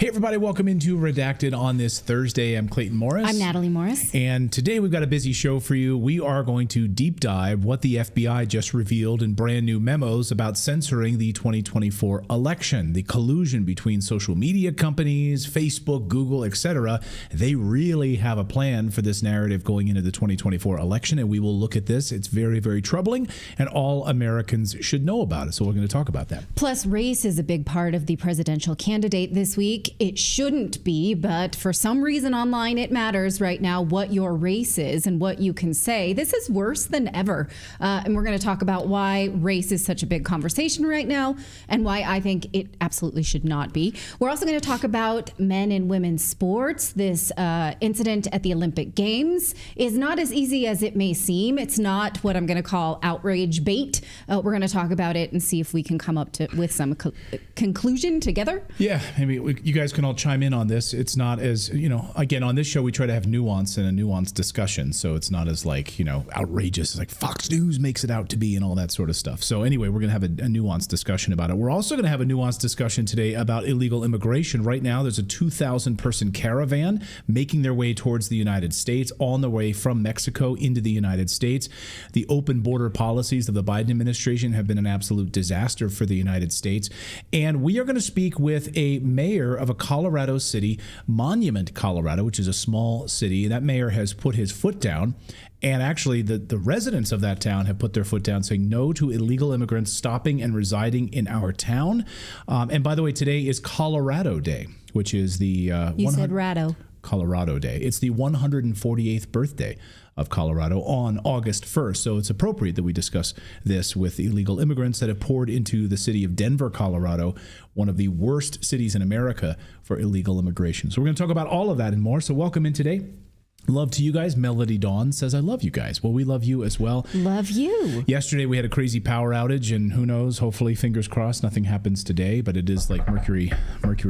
Hey, everybody. Welcome into Redacted on this Thursday. I'm Clayton Morris. I'm Natali Morris. And today we've got a busy show for you. We are going to deep dive what the FBI just revealed in brand new memos about censoring the 2024 election. The collusion between social media companies, Facebook, Google, etc. They really have a plan for this narrative going into the 2024 election, and we will look at this. It's very, very troubling, and all Americans should know about it. So we're going to talk about that. Plus, race is a big part of the presidential candidate this week. It shouldn't be, but for some reason online it matters right now what your race is and what you can say. This is worse than ever. And we're going to talk about why race is such a big conversation right now and why I think it absolutely should not be. We're also going to talk about men and women's sports. This incident at the Olympic Games is not as easy as it may seem. It's not what I'm going to call outrage bait. We're going to talk about it and see if we can come up with some conclusion together. Yeah, maybe you guys can all chime in on this. It's not as, again, on this show, we try to have nuance and a nuanced discussion. So it's not as outrageous as like Fox News makes it out to be and all that sort of stuff. So anyway, we're going to have a nuanced discussion about it. We're also going to have a nuanced discussion today about illegal immigration. Right now, there's a 2,000 person caravan making their way towards the United States on the way from Mexico into the United States. The open border policies of the Biden administration have been an absolute disaster for the United States. And we are going to speak with a mayor of a Colorado city, Monument, Colorado, which is a small city. That mayor has put his foot down. And actually, the residents of that town have put their foot down, saying no to illegal immigrants stopping and residing in our town. And by the way, today is Colorado Day, which is the you said Rado. Colorado Day. It's the 148th birthday of Colorado on August 1st. So it's appropriate that we discuss this with illegal immigrants that have poured into the city of Denver, Colorado, one of the worst cities in America for illegal immigration. So we're going to talk about all of that and more. So welcome in today. Love to you guys. Melody Dawn says, I love you guys. Well, we love you as well. Love you. Yesterday, we had a crazy power outage, and who knows, hopefully, fingers crossed, nothing happens today, but it is like Mercury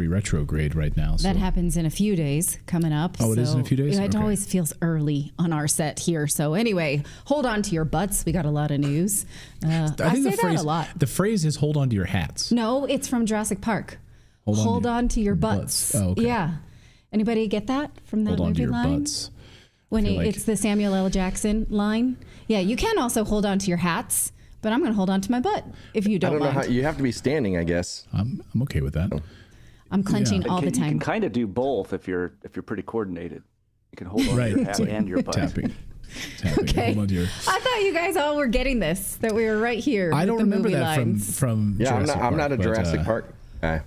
retrograde right now. So. That happens in a few days coming up. Oh, it is in a few days? It Okay. always feels early on our set here. So anyway, hold on to your butts. We got a lot of news. I think say that a lot. The phrase is hold on to your hats. No, it's from Jurassic Park. Hold on to your butts. Oh, okay. Yeah. Anybody get that from that hold movie line? Hold on to your butts. When it's the Samuel L. Jackson line. Yeah, you can also hold on to your hats, but I'm going to hold on to my butt if you don't mind. I don't know how you have to be standing, I guess. I'm okay with that. I'm clenching all the time. You can kind of do both if you're pretty coordinated. You can hold on to your hat and your butt. Tapping. Okay. Hold on to your... I thought you guys all were getting this, that we were right here. I don't remember that from Jurassic Park. I'm not a Jurassic Park guy.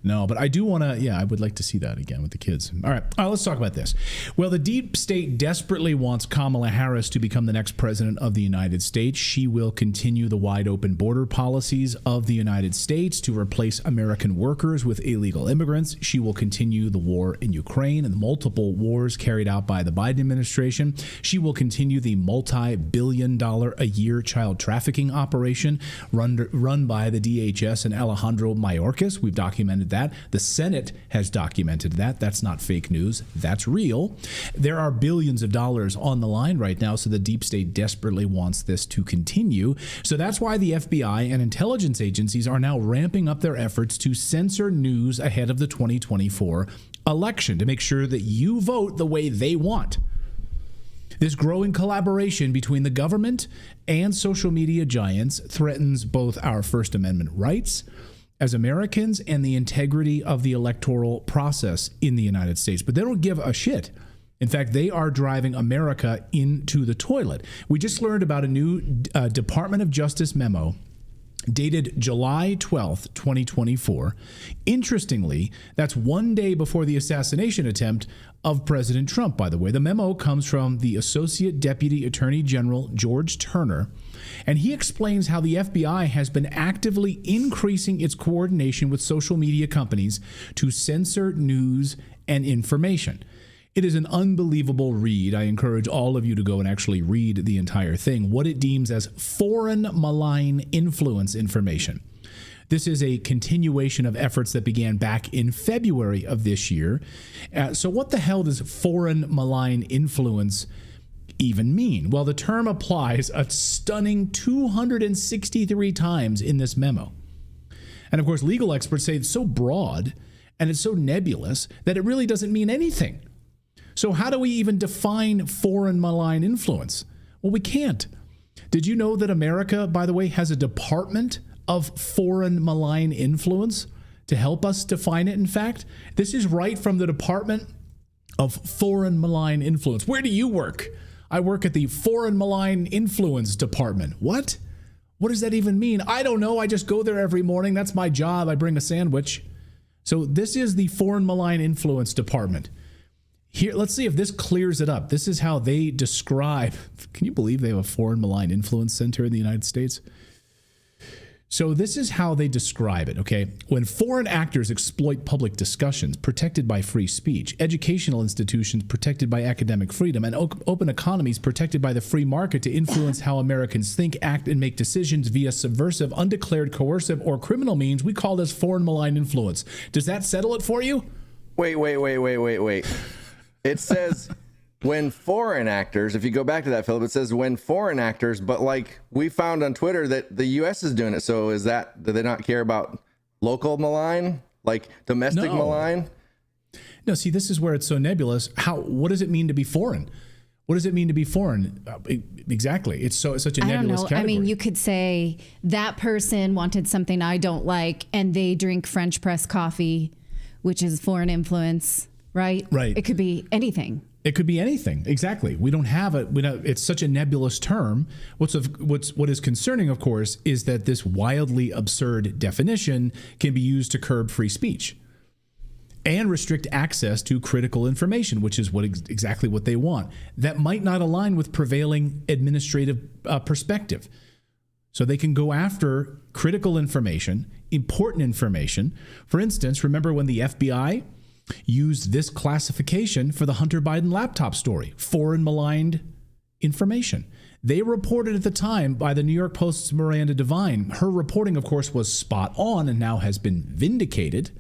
No, but I do want to, I would like to see that again with the kids. All right, let's talk about this. Well, the deep state desperately wants Kamala Harris to become the next president of the United States. She will continue the wide open border policies of the United States to replace American workers with illegal immigrants. She will continue the war in Ukraine and the multiple wars carried out by the Biden administration. She will continue the multi-billion-dollar-a-year child trafficking operation run by the DHS and Alejandro Mayorkas. We've documented that. The Senate has documented that. That's not fake news. That's real. There are billions of dollars on the line right now, so the deep state desperately wants this to continue. So that's why the FBI and intelligence agencies are now ramping up their efforts to censor news ahead of the 2024 election to make sure that you vote the way they want. This growing collaboration between the government and social media giants threatens both our First Amendment rights as Americans and the integrity of the electoral process in the United States. But they don't give a shit. In fact, they are driving America into the toilet. We just learned about a new Department of Justice memo dated July 12th, 2024. Interestingly, that's one day before the assassination attempt of President Trump, by the way. The memo comes from the Associate Deputy Attorney General George Turner, and he explains how the FBI has been actively increasing its coordination with social media companies to censor news and information. It is an unbelievable read. I encourage all of you to go and actually read the entire thing, what it deems as foreign malign influence information. This is a continuation of efforts that began back in February of this year. So what the hell does foreign malign influence even mean? Well, the term applies a stunning 263 times in this memo. And of course, legal experts say it's so broad and it's so nebulous that it really doesn't mean anything. So how do we even define foreign malign influence? Well, we can't. Did you know that America, by the way, has a department of foreign malign influence to help us define it? In fact, this is right from the Department of Foreign Malign Influence. Where do you work? I work at the Foreign Malign Influence Department. What? What does that even mean? I don't know. I just go there every morning. That's my job. I bring a sandwich. So this is the Foreign Malign Influence Department. Here, let's see if this clears it up. This is how they describe. Can you believe they have a Foreign Malign Influence Center in the United States? So this is how they describe it, okay? When foreign actors exploit public discussions protected by free speech, educational institutions protected by academic freedom, and open economies protected by the free market to influence how Americans think, act, and make decisions via subversive, undeclared, coercive, or criminal means, we call this foreign malign influence. Does that settle it for you? Wait. It says when foreign actors, if you go back to that, Philip, it says when foreign actors, but like we found on Twitter that the U.S. is doing it. So is that, do they not care about local malign, like domestic malign? No, see, this is where it's so nebulous. What does it mean to be foreign? What does it mean to be foreign? Exactly. It's such a nebulous category. I mean, you could say that person wanted something I don't like and they drink French press coffee, which is foreign influence, right? Right. It could be anything. It could be anything. Exactly. We don't have it. It's such a nebulous term. What is concerning, of course, is that this wildly absurd definition can be used to curb free speech and restrict access to critical information, which is exactly what they want. That might not align with prevailing administrative perspective. So they can go after critical information, important information. For instance, remember when the FBI used this classification for the Hunter Biden laptop story, foreign maligned information. They reported at the time by the New York Post's Miranda Devine. Her reporting, of course, was spot on and now has been vindicated.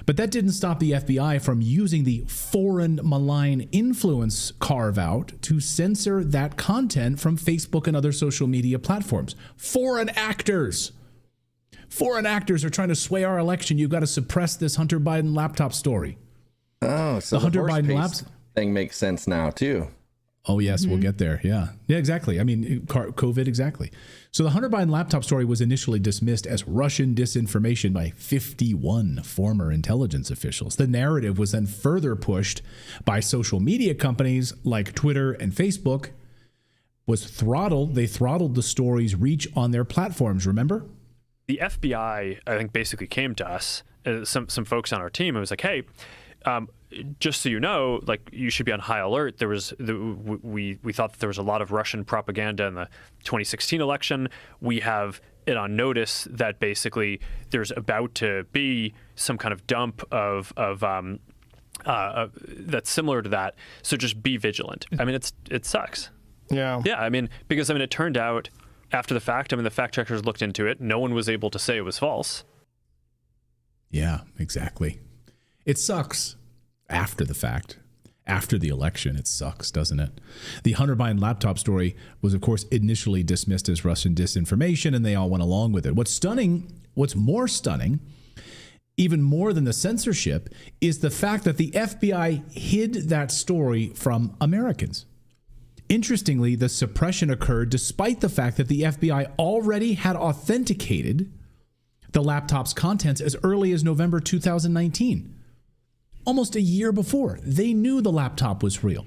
But that didn't stop the FBI from using the foreign malign influence carve-out to censor that content from Facebook and other social media platforms. Foreign actors are trying to sway our election. You've got to suppress this Hunter Biden laptop story. Oh, so the Hunter Biden laptop thing makes sense now too. Oh yes, We'll get there. Yeah, exactly. I mean, COVID, exactly. So the Hunter Biden laptop story was initially dismissed as Russian disinformation by 51 former intelligence officials. The narrative was then further pushed by social media companies like Twitter and Facebook. They throttled the story's reach on their platforms, remember? The FBI, I think, basically came to us, some folks on our team, and was like, hey, just so you know, like, you should be on high alert. We thought that there was a lot of Russian propaganda in the 2016 election. We have it on notice that basically there's about to be some kind of dump of that's similar to that. So just be vigilant. I mean, it sucks. Yeah. Yeah. I mean, because it turned out after the fact, the fact checkers looked into it. No one was able to say it was false. Yeah, exactly. It sucks after the fact. After the election, it sucks, doesn't it? The Hunter Biden laptop story was, of course, initially dismissed as Russian disinformation, and they all went along with it. What's more stunning, even more than the censorship, is the fact that the FBI hid that story from Americans. Interestingly, the suppression occurred despite the fact that the FBI already had authenticated the laptop's contents as early as November 2019. Almost a year before, they knew the laptop was real.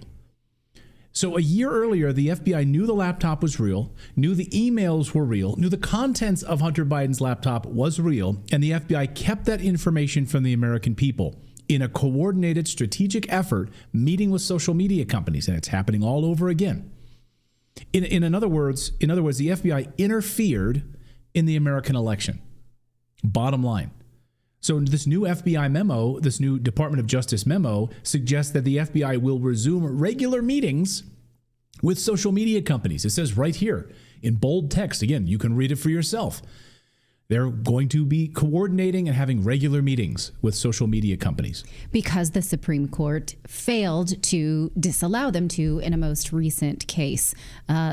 So a year earlier, the FBI knew the laptop was real, knew the emails were real, knew the contents of Hunter Biden's laptop was real, and the FBI kept that information from the American people in a coordinated strategic effort, meeting with social media companies, and it's happening all over again. In other words, the FBI interfered in the American election. Bottom line. So this new FBI memo, this new Department of Justice memo, suggests that the FBI will resume regular meetings with social media companies. It says right here in bold text, again, you can read it for yourself. They're going to be coordinating and having regular meetings with social media companies. Because the Supreme Court failed to disallow them to in a most recent case.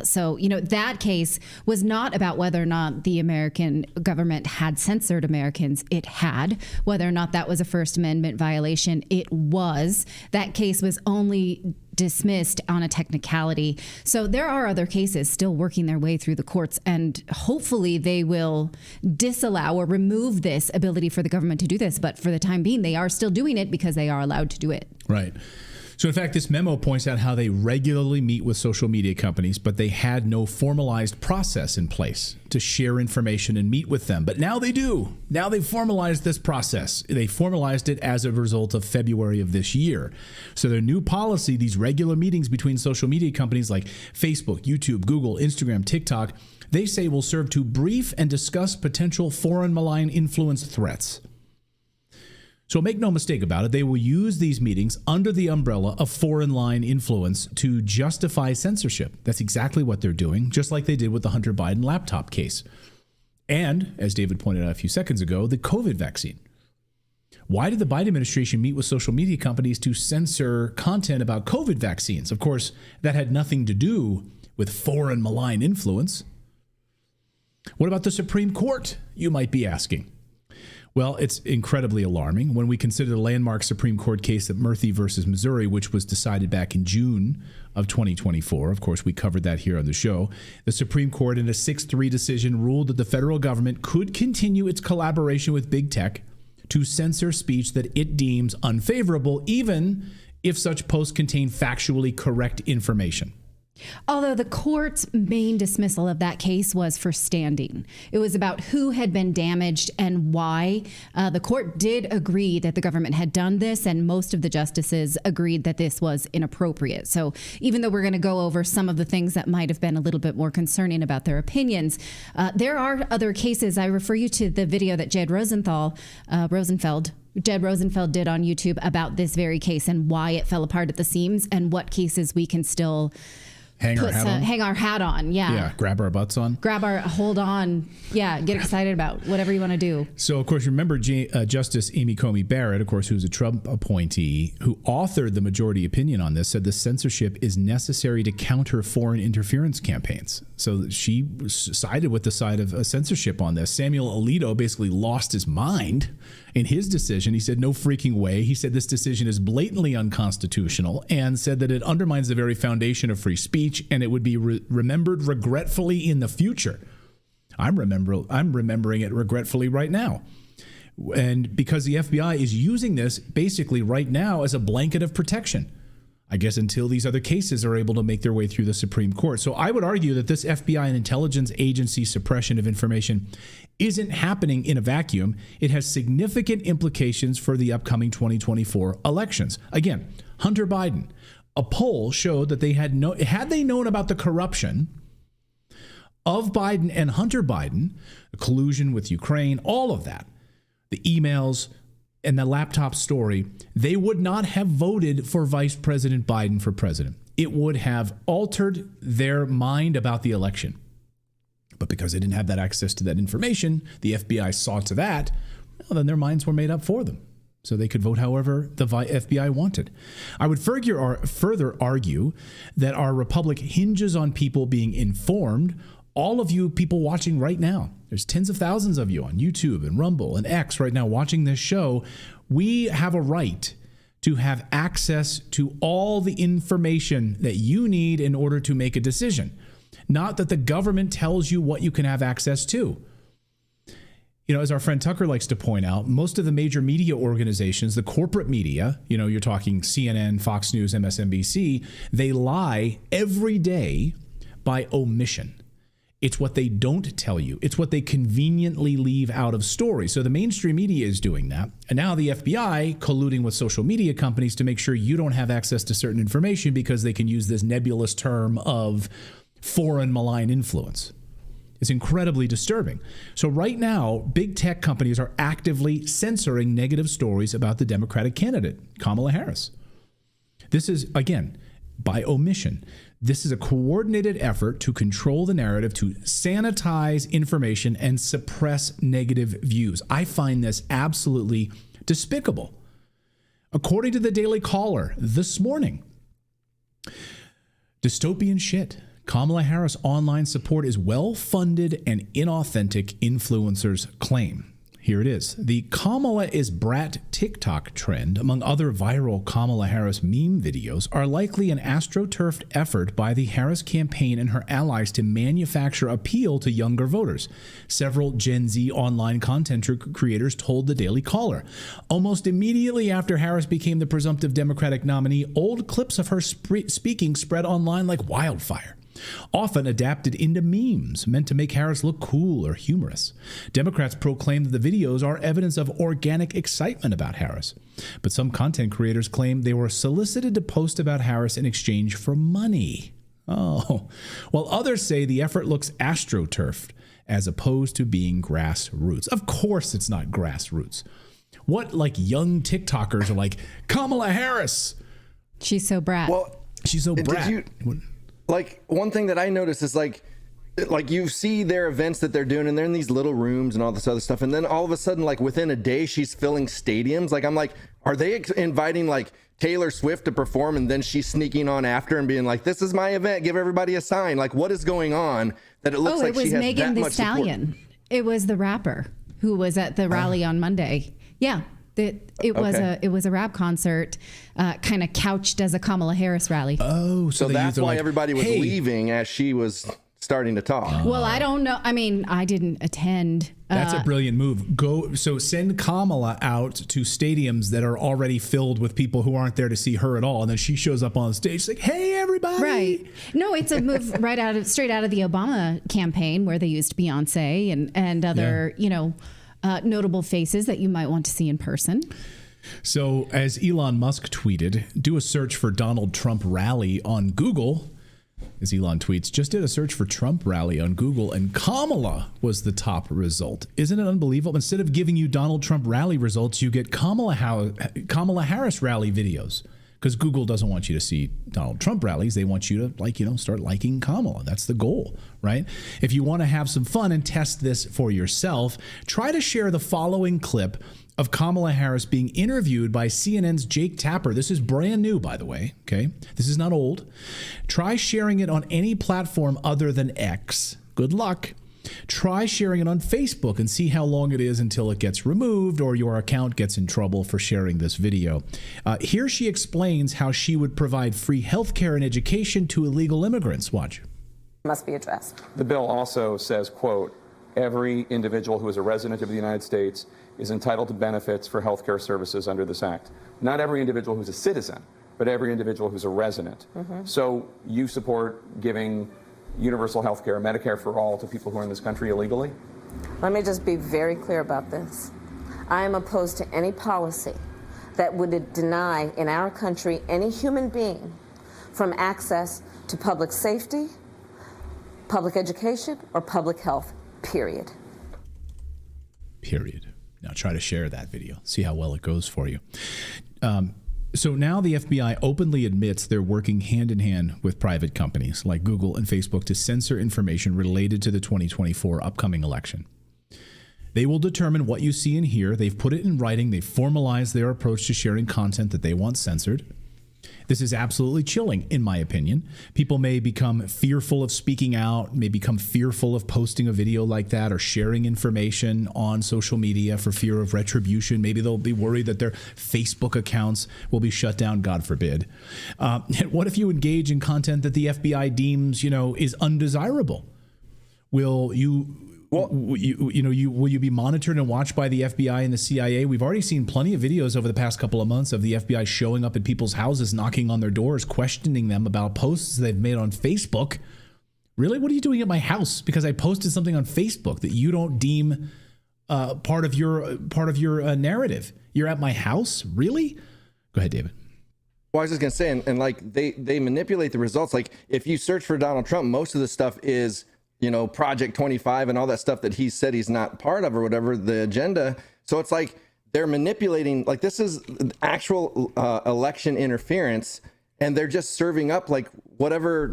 So, that case was not about whether or not the American government had censored Americans. It had. Whether or not that was a First Amendment violation, it was. That case was only dismissed on a technicality. So there are other cases still working their way through the courts, and hopefully they will disallow or remove this ability for the government to do this. But for the time being, they are still doing it because they are allowed to do it. Right. So in fact, this memo points out how they regularly meet with social media companies, but they had no formalized process in place to share information and meet with them. But now they do. Now they've formalized this process. They formalized it as a result of February of this year. So their new policy, these regular meetings between social media companies like Facebook, YouTube, Google, Instagram, TikTok, they say will serve to brief and discuss potential foreign malign influence threats. So make no mistake about it, they will use these meetings under the umbrella of foreign line influence to justify censorship. That's exactly what they're doing, just like they did with the Hunter Biden laptop case. And, as David pointed out a few seconds ago, the COVID vaccine. Why did the Biden administration meet with social media companies to censor content about COVID vaccines? Of course, that had nothing to do with foreign malign influence. What about the Supreme Court, you might be asking? Well, it's incredibly alarming when we consider the landmark Supreme Court case of Murphy versus Missouri, which was decided back in June of 2024. Of course, we covered that here on the show. The Supreme Court, in a 6-3 decision, ruled that the federal government could continue its collaboration with big tech to censor speech that it deems unfavorable, even if such posts contain factually correct information. Although the court's main dismissal of that case was for standing. It was about who had been damaged and why. The court did agree that the government had done this, and most of the justices agreed that this was inappropriate. So even though we're going to go over some of the things that might have been a little bit more concerning about their opinions, there are other cases. I refer you to the video that Jed Rosenfeld did on YouTube about this very case and why it fell apart at the seams and what cases we can still hang our hat on. Yeah. Grab our butts on. Hold on. Yeah. Get excited about whatever you want to do. So, of course, remember Justice Amy Coney Barrett, of course, who's a Trump appointee, who authored the majority opinion on this, said the censorship is necessary to counter foreign interference campaigns. So she sided with the side of censorship on this. Samuel Alito basically lost his mind in his decision. He said, no freaking way. He said this decision is blatantly unconstitutional and said that it undermines the very foundation of free speech and it would be remembered regretfully in the future. I'm remembering it regretfully right now. And because the FBI is using this basically right now as a blanket of protection, I guess, until these other cases are able to make their way through the Supreme Court. So I would argue that this FBI and intelligence agency suppression of information isn't happening in a vacuum. It has significant implications for the upcoming 2024 elections. Again, Hunter Biden, a poll showed that they had they known about the corruption of Biden and Hunter Biden, the collusion with Ukraine, all of that, the emails and the laptop story, they would not have voted for Vice President Biden for president. It would have altered their mind about the election. But because they didn't have that access to that information, the FBI saw to that, well, then their minds were made up for them. So they could vote however the FBI wanted. I would further argue that our republic hinges on people being informed. All of you people watching right now, there's tens of thousands of you on YouTube and Rumble and X right now watching this show. We have a right to have access to all the information that you need in order to make a decision. Not that the government tells you what you can have access to. You know, as our friend Tucker likes to point out, most of the major media organizations, the corporate media, you know, you're talking CNN, Fox News, MSNBC, they lie every day by omission. It's what they don't tell you. It's what they conveniently leave out of stories. So the mainstream media is doing that. And now the FBI colluding with social media companies to make sure you don't have access to certain information because they can use this nebulous term of foreign malign influence. It's incredibly disturbing. So right now, big tech companies are actively censoring negative stories about the Democratic candidate, Kamala Harris. This is, again, by omission. This is a coordinated effort to control the narrative, to sanitize information and suppress negative views. I find this absolutely despicable. According to the Daily Caller this morning, dystopian shit. Kamala Harris' online support is well-funded and inauthentic, influencers claim. Here it is. The Kamala is brat TikTok trend, among other viral Kamala Harris meme videos, are likely an astroturfed effort by the Harris campaign and her allies to manufacture appeal to younger voters. Several Gen Z online content creators told the Daily Caller. Almost immediately after Harris became the presumptive Democratic nominee, old clips of her speaking spread online like wildfire, often adapted into memes meant to make Harris look cool or humorous. Democrats proclaim that the videos are evidence of organic excitement about Harris, but some content creators claim they were solicited to post about Harris in exchange for money. Oh, while others say the effort looks astroturfed as opposed to being grassroots. Of course it's not grassroots. What, like, young TikTokers are like, Kamala Harris, she's so brat. Well, she's so brat. Like, one thing that I noticed is like you see their events that they're doing and they're in these little rooms and all this other stuff. And then all of a sudden, like within a day, she's filling stadiums. Like, I'm like, are they inviting like Taylor Swift to perform and then she's sneaking on after and being like, this is my event, give everybody a sign? Like, what is going on that it looks like she has Megan that Thee much Stallion. support? It was the rapper who was at the rally on Monday. Yeah. It was a rap concert, kind of couched as a Kamala Harris rally. Oh, so that's why everybody was leaving as she was starting to talk. Well, I don't know. I mean, I didn't attend. That's a brilliant move. So send Kamala out to stadiums that are already filled with people who aren't there to see her at all, and then she shows up on the stage like, "Hey, everybody!" Right? No, it's a move straight out of the Obama campaign where they used Beyonce and other notable faces that you might want to see in person. So, as Elon Musk tweeted, do a search for Donald Trump rally on Google. As Elon tweets, just did a search for Trump rally on Google and Kamala was the top result. Isn't it unbelievable? Instead of giving you Donald Trump rally results, you get Kamala Harris rally videos. Because Google doesn't want you to see Donald Trump rallies. They want you to, start liking Kamala. That's the goal, right? If you want to have some fun and test this for yourself, try to share the following clip of Kamala Harris being interviewed by CNN's Jake Tapper. This is brand new, by the way, okay? This is not old. Try sharing it on any platform other than X. Good luck. Try sharing it on Facebook and see how long it is until it gets removed or your account gets in trouble for sharing this video. Here she explains how she would provide free health care and education to illegal immigrants. Watch. Must be addressed. The bill also says, quote, every individual who is a resident of the United States is entitled to benefits for health care services under this act. Not every individual who's a citizen, but every individual who's a resident. So you support giving universal health care, Medicare for all, to people who are in this country illegally? Let me just be very clear about this. I am opposed to any policy that would deny in our country any human being from access to public safety, public education, or public health, period. Period. Now try to share that video. See how well it goes for you. So now the FBI openly admits they're working hand in hand with private companies like Google and Facebook to censor information related to the 2024 upcoming election. They will determine what you see and hear. They've put it in writing. They've formalized their approach to sharing content that they want censored. This is absolutely chilling, in my opinion. People may become fearful of speaking out, may become fearful of posting a video like that or sharing information on social media for fear of retribution. Maybe they'll be worried that their Facebook accounts will be shut down, God forbid. What if you engage in content that the FBI deems, is undesirable? Will you be monitored and watched by the FBI and the CIA? We've already seen plenty of videos over the past couple of months of the FBI showing up at people's houses, knocking on their doors, questioning them about posts they've made on Facebook. Really? What are you doing at my house? Because I posted something on Facebook that you don't deem part of your narrative. You're at my house? Really? Go ahead, David. Well, I was just going to say, and like they manipulate the results. Like if you search for Donald Trump, most of the stuff is Project 25 and all that stuff that he said he's not part of or whatever, the agenda. So it's like they're manipulating, like this is actual election interference. and they're just serving up like whatever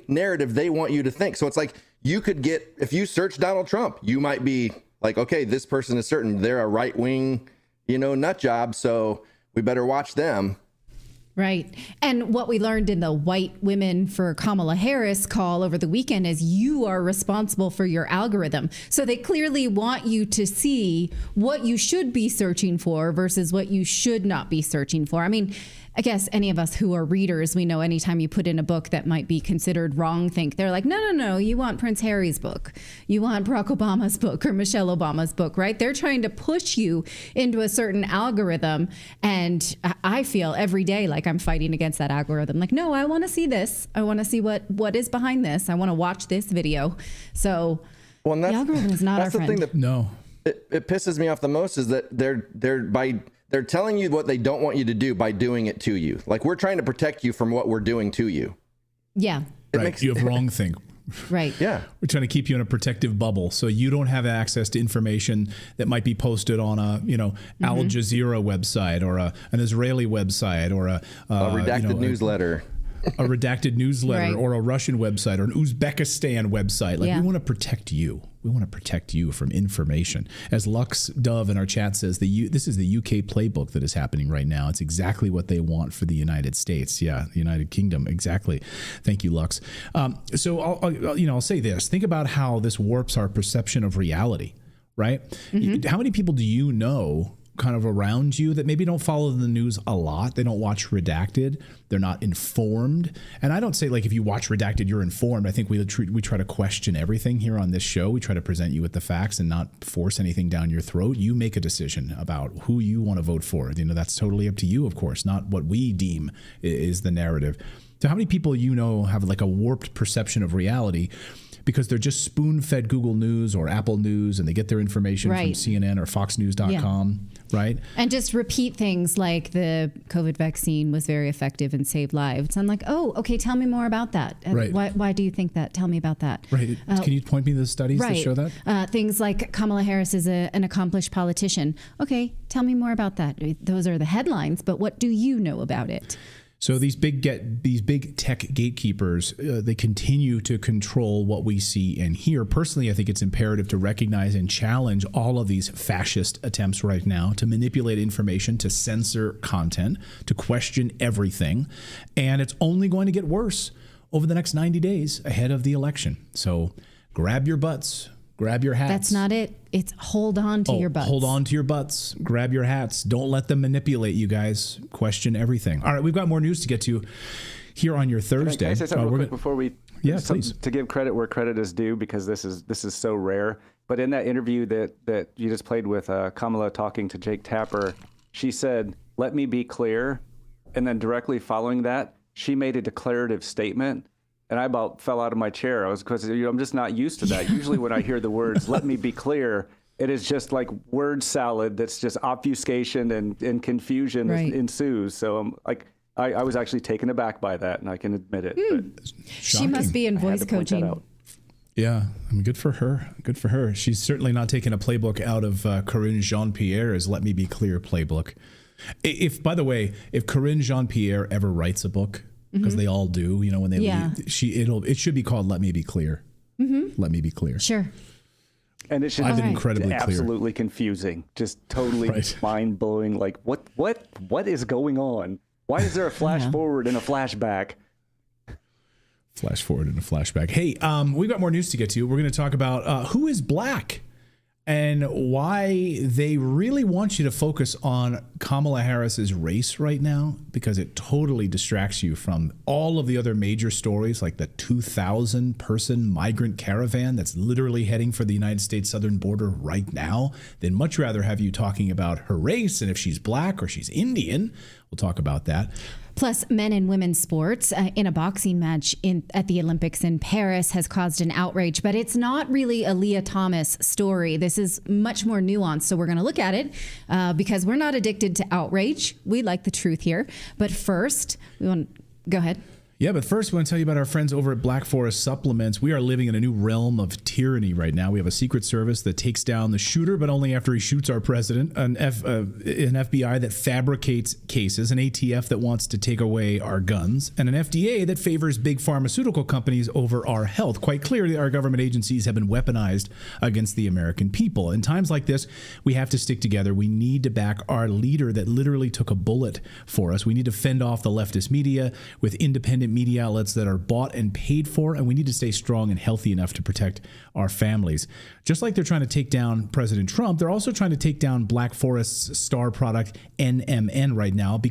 narrative they want you to think. So it's like you could get, if you search Donald Trump, you might be like, okay, this person is certain they're a right wing, nut job, so we better watch them. Right. And what we learned in the White Women for Kamala Harris call over the weekend is you are responsible for your algorithm. So they clearly want you to see what you should be searching for versus what you should not be searching for. I mean, I guess any of us who are readers, we know anytime you put in a book that might be considered wrong, they're like, no, you want Prince Harry's book. You want Barack Obama's book or Michelle Obama's book, right? They're trying to push you into a certain algorithm. And I feel every day like I'm fighting against that algorithm. Like, no, I want to see this. I want to see what is behind this. I want to watch this video. So the algorithm is not our friend. Thing that No. It pisses me off the most is that they're telling you what they don't want you to do by doing it to you. Like, we're trying to protect you from what we're doing to you. Yeah. Right. You have wrong thing. Right. Yeah. We're trying to keep you in a protective bubble so you don't have access to information that might be posted on a, Al Jazeera website or an Israeli website or a redacted newsletter. A redacted newsletter Right. or a Russian website or an Uzbekistan website. Like, we want to protect you. We want to protect you from information. As Lux Dove in our chat says, this is the UK playbook that is happening right now. It's exactly what they want for the United States. Yeah, the United Kingdom. Exactly. Thank you, Lux. So I'll say this. Think about how this warps our perception of reality, right? How many people do you know kind of around you that maybe don't follow the news a lot? They don't watch Redacted. They're not informed. And I don't say like if you watch Redacted, you're informed. I think we try to question everything here on this show. We try to present you with the facts and not force anything down your throat. You make a decision about who you want to vote for. That's totally up to you, of course, not what we deem is the narrative. So how many people have like a warped perception of reality because they're just spoon-fed Google News or Apple News and they get their information from CNN or FoxNews.com, right? And just repeat things like the COVID vaccine was very effective and saved lives. I'm like, oh, okay, tell me more about that. Right. Why do you think that? Tell me about that. Right. Can you point me to the studies that show that? Things like Kamala Harris is an accomplished politician. Okay, tell me more about that. Those are the headlines, but what do you know about it? So these big tech gatekeepers, they continue to control what we see and hear. Personally, I think it's imperative to recognize and challenge all of these fascist attempts right now to manipulate information, to censor content, to question everything. And it's only going to get worse over the next 90 days ahead of the election. So grab your butts. Grab your hats. That's not it. It's hold on to your butts. Hold on to your butts. Grab your hats. Don't let them manipulate you guys. Question everything. All right, we've got more news to get to here on your Thursday. Can I say something real quick before we? Yeah, please. To give credit where credit is due, because this is so rare. But in that interview that you just played with Kamala talking to Jake Tapper, she said, "Let me be clear," and then directly following that, she made a declarative statement. And I about fell out of my chair. Because I'm just not used to that. Usually when I hear the words, "let me be clear," it is just like word salad that's just obfuscation and confusion ensues. So I was actually taken aback by that, and I can admit it. But she must be in voice coaching. Yeah, I mean, good for her. Good for her. She's certainly not taking a playbook out of Corinne Jean-Pierre's "Let Me Be Clear" playbook. By the way, if Corinne Jean-Pierre ever writes a book, because they all do, when they leave, it should be called "Let Me Be Clear." Let me be clear. Sure. And it should be incredibly clear. Absolutely confusing, just totally mind blowing. Like what is going on? Why is there a flash forward and a flashback? Flash forward and a flashback. Hey, we've got more news to get to. We're going to talk about who is black and why they really want you to focus on Kamala Harris's race right now, because it totally distracts you from all of the other major stories, like the 2,000-person migrant caravan that's literally heading for the United States southern border right now. They'd much rather have you talking about her race and if she's black or she's Indian. We'll talk about that. Plus, men and women's sports in a boxing match at the Olympics in Paris has caused an outrage, but it's not really a Leah Thomas story. This is much more nuanced, so we're going to look at it because we're not addicted to outrage. We like the truth here. But first, we want to go ahead. Yeah, but first I want to tell you about our friends over at Black Forest Supplements. We are living in a new realm of tyranny right now. We have a Secret Service that takes down the shooter, but only after he shoots our president, an FBI that fabricates cases, an ATF that wants to take away our guns, and an FDA that favors big pharmaceutical companies over our health. Quite clearly, our government agencies have been weaponized against the American people. In times like this, we have to stick together. We need to back our leader that literally took a bullet for us. We need to fend off the leftist media with independent media outlets that are bought and paid for, and we need to stay strong and healthy enough to protect our families. Just like they're trying to take down President Trump, they're also trying to take down Black Forest's star product NMN right now and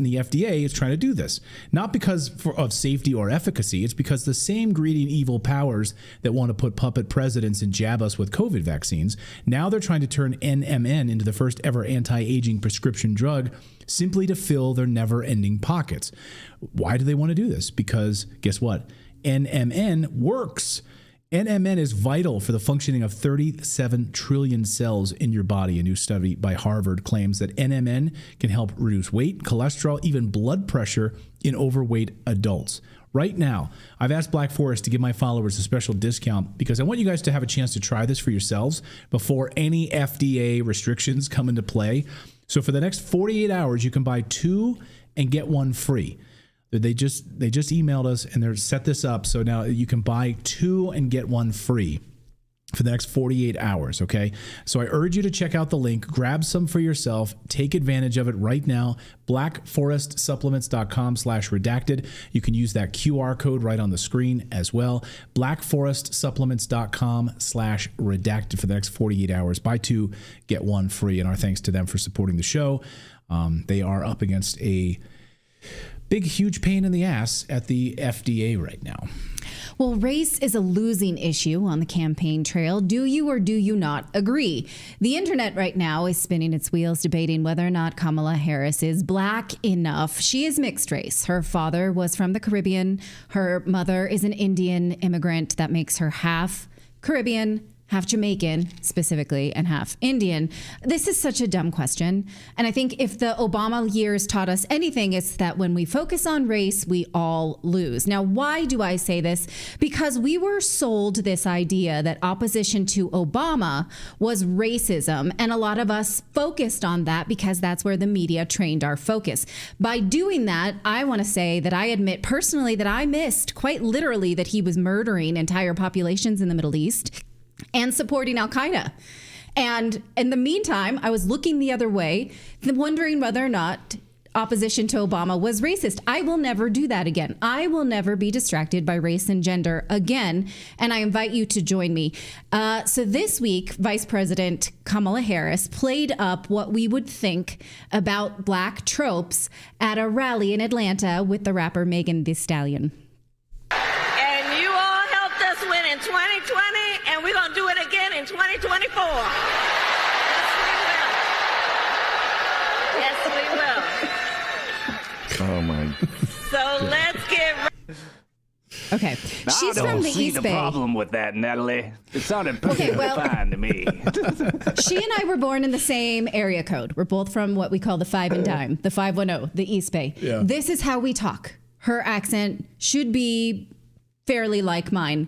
the FDA is trying to do this. Not because of safety or efficacy, it's because the same greedy and evil powers that want to put puppet presidents and jab us with COVID vaccines, now they're trying to turn NMN into the first ever anti-aging prescription drug simply to fill their never-ending pockets. Why do they want to do this? Because guess what? NMN works. NMN is vital for the functioning of 37 trillion cells in your body. A new study by Harvard claims that NMN can help reduce weight, cholesterol, even blood pressure in overweight adults. Right now, I've asked Black Forest to give my followers a special discount because I want you guys to have a chance to try this for yourselves before any FDA restrictions come into play. So for the next 48 hours, you can buy 2 and get 1 free. They just emailed us and they're set this up. So now you can buy 2 and get 1 free for the next 48 hours. Okay. So I urge you to check out the link, grab some for yourself, take advantage of it right now. blackforestsupplements.com/redacted. You can use that QR code right on the screen as well. blackforestsupplements.com/redacted for the next 48 hours. Buy 2, get 1 free. And our thanks to them for supporting the show. They are up against a big, huge pain in the ass at the FDA right now. Well, race is a losing issue on the campaign trail. Do you or do you not agree? The internet right now is spinning its wheels debating whether or not Kamala Harris is black enough. She is mixed race. Her father was from the Caribbean. Her mother is an Indian immigrant. That makes her half Caribbean, half Jamaican specifically, and half Indian. This is such a dumb question. And I think if the Obama years taught us anything, it's that when we focus on race, we all lose. Now, why do I say this? Because we were sold this idea that opposition to Obama was racism. And a lot of us focused on that because that's where the media trained our focus. By doing that, I want to say that I admit personally that I missed quite literally that he was murdering entire populations in the Middle East and supporting al-Qaeda. And in the meantime, I was looking the other way, wondering whether or not opposition to Obama was racist. I will never do that again. I will never be distracted by race and gender again. And I invite you to join me. So this week, Vice President Kamala Harris played up what we would think about black tropes at a rally in Atlanta with the rapper Megan Thee Stallion. And you all helped us win in 2020. And we're going to do it again in 2024. Yes, we will. Oh, my. So let's get... Okay. She's from the East Bay. I don't see the problem with that, Natalie. It sounded perfectly fine to me. She and I were born in the same area code. We're both from what we call the 5 and dime, the 510, the East Bay. Yeah. This is how we talk. Her accent should be fairly like mine.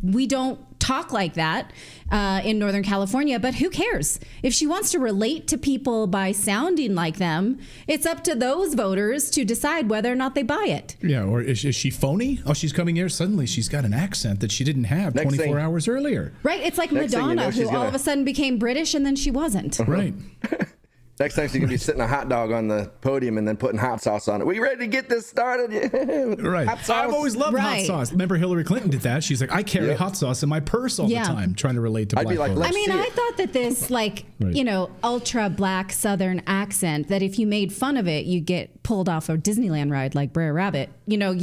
We don't talk like that in Northern California, but who cares? If she wants to relate to people by sounding like them, it's up to those voters to decide whether or not they buy it. Yeah, or is she phony? Oh, she's coming here. Suddenly she's got an accent that she didn't have 24 hours earlier. Right, it's like Madonna, who all of a sudden became British and then she wasn't. Right. Next time she's going to be sitting a hot dog on the podium and then putting hot sauce on it. We ready to get this started? Right. Hot sauce. I've always loved hot sauce. Remember Hillary Clinton did that? She's like, I carry hot sauce in my purse all the time, trying to relate to black folks. I mean, I thought that this, ultra black Southern accent, that if you made fun of it, you get pulled off a Disneyland ride like Brer Rabbit. You're not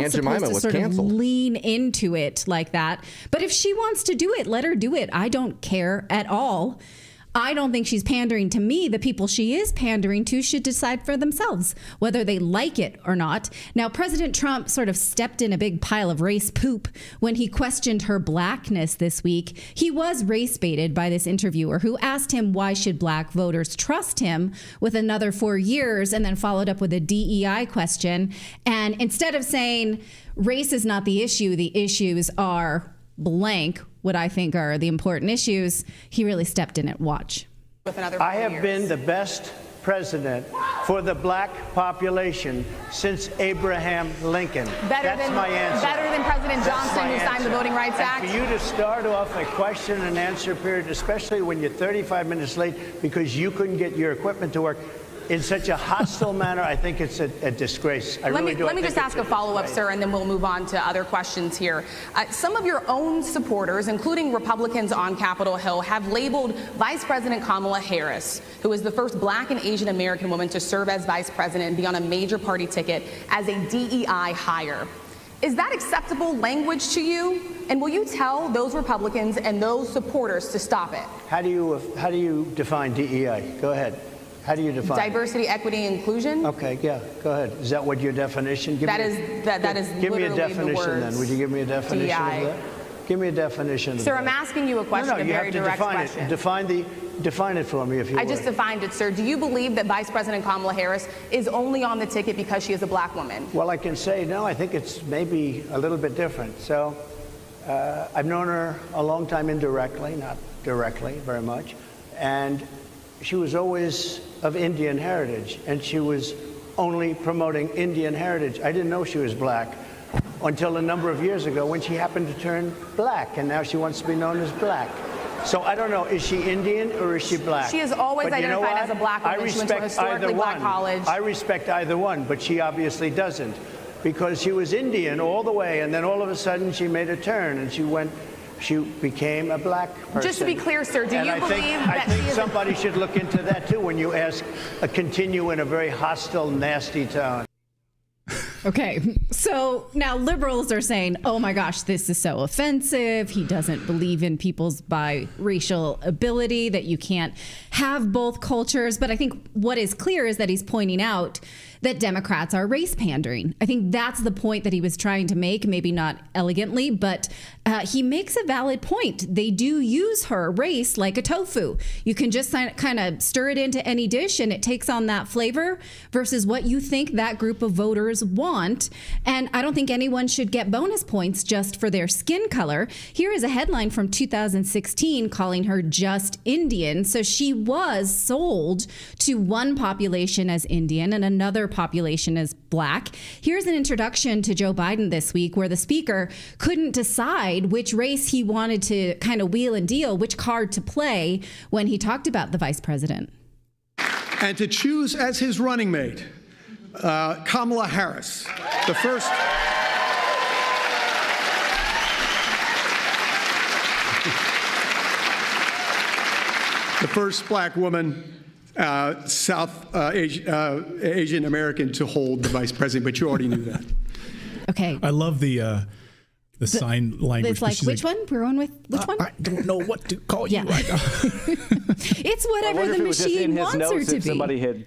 Aunt supposed Jemima to sort of lean into it like that. But if she wants to do it, let her do it. I don't care at all. I don't think she's pandering to me. The people she is pandering to should decide for themselves whether they like it or not. Now, President Trump sort of stepped in a big pile of race poop when he questioned her blackness this week. He was race baited by this interviewer who asked him why should black voters trust him with another 4 years, and then followed up with a DEI question. And instead of saying race is not the issue, the issues are blank, what I think are the important issues, he really stepped in it. Watch. I have been the best president for the black population since Abraham Lincoln. That's my answer. Better than President Johnson, who signed the Voting Rights Act. And for you to start off a question and answer period, especially when you're 35 minutes late because you couldn't get your equipment to work, in such a hostile manner, I think it's a disgrace. Let me just ask a follow-up, sir, and then we'll move on to other questions here. Some of your own supporters, including Republicans on Capitol Hill, have labeled Vice President Kamala Harris, who is the first black and Asian American woman to serve as vice president and be on a major party ticket, as a DEI hire. Is that acceptable language to you? And will you tell those Republicans and those supporters to stop it? How do you define DEI? Go ahead. How do you define diversity, equity, inclusion? Okay, yeah, go ahead. Is that what your definition? That is give me a literally definition the words then. Would you give me a definition DEI. of that? Give me a definition. Sir, of I'm that. asking you a question, a very direct question. Define it for me, if you would. I just defined it, sir. Do you believe that Vice President Kamala Harris is only on the ticket because she is a black woman? Well, I can say no. I think it's maybe a little bit different. So I've known her a long time indirectly, not directly very much, and she was always of Indian heritage, and she was only promoting Indian heritage. I didn't know she was black until a number of years ago when she happened to turn black, and now she wants to be known as black. So I don't know, is she Indian or is she black? She has always identified as a black woman. She went to a historically black college. I respect either one, but she obviously doesn't, because she was Indian all the way, and then all of a sudden she made a turn, and she became a black person. Just to be clear, sir, do you believe that I think somebody should look into that too when you continue in a very hostile, nasty tone. Okay, so now liberals are saying, oh my gosh, this is so offensive. He doesn't believe in people's biracial ability, that you can't have both cultures. But I think what is clear is that he's pointing out that Democrats are race pandering. I think that's the point that he was trying to make, maybe not elegantly, but he makes a valid point. They do use her race like a tofu. You can just kind of stir it into any dish and it takes on that flavor versus what you think that group of voters want. And I don't think anyone should get bonus points just for their skin color. Here is a headline from 2016 calling her just Indian. So she was sold to one population as Indian and another population as black. Here's an introduction to Joe Biden this week where the speaker couldn't decide which race he wanted to kind of wheel and deal, which card to play when he talked about the vice president. And to choose as his running mate, Kamala Harris, the first black woman, South Asian American to hold the vice president, but you already knew that. Okay. I love the sign language. It's like, which one? We're on with which one? I don't know what to call you right now. It's whatever the machine wants her to be.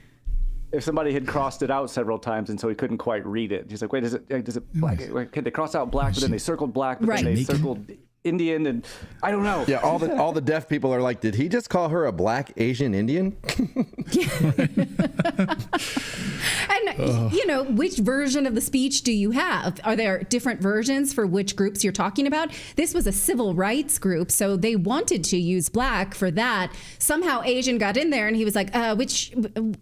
If somebody had crossed it out several times and so he couldn't quite read it. He's like, wait, does it black? Can they cross out black, but then they circled black, but then they circled Indian, and I don't know. Yeah, all the deaf people are like, did he just call her a black Asian Indian? And, you know, which version of the speech do you have? Are there different versions for which groups you're talking about? This was a civil rights group, so they wanted to use black for that. Somehow Asian got in there and he was like, which,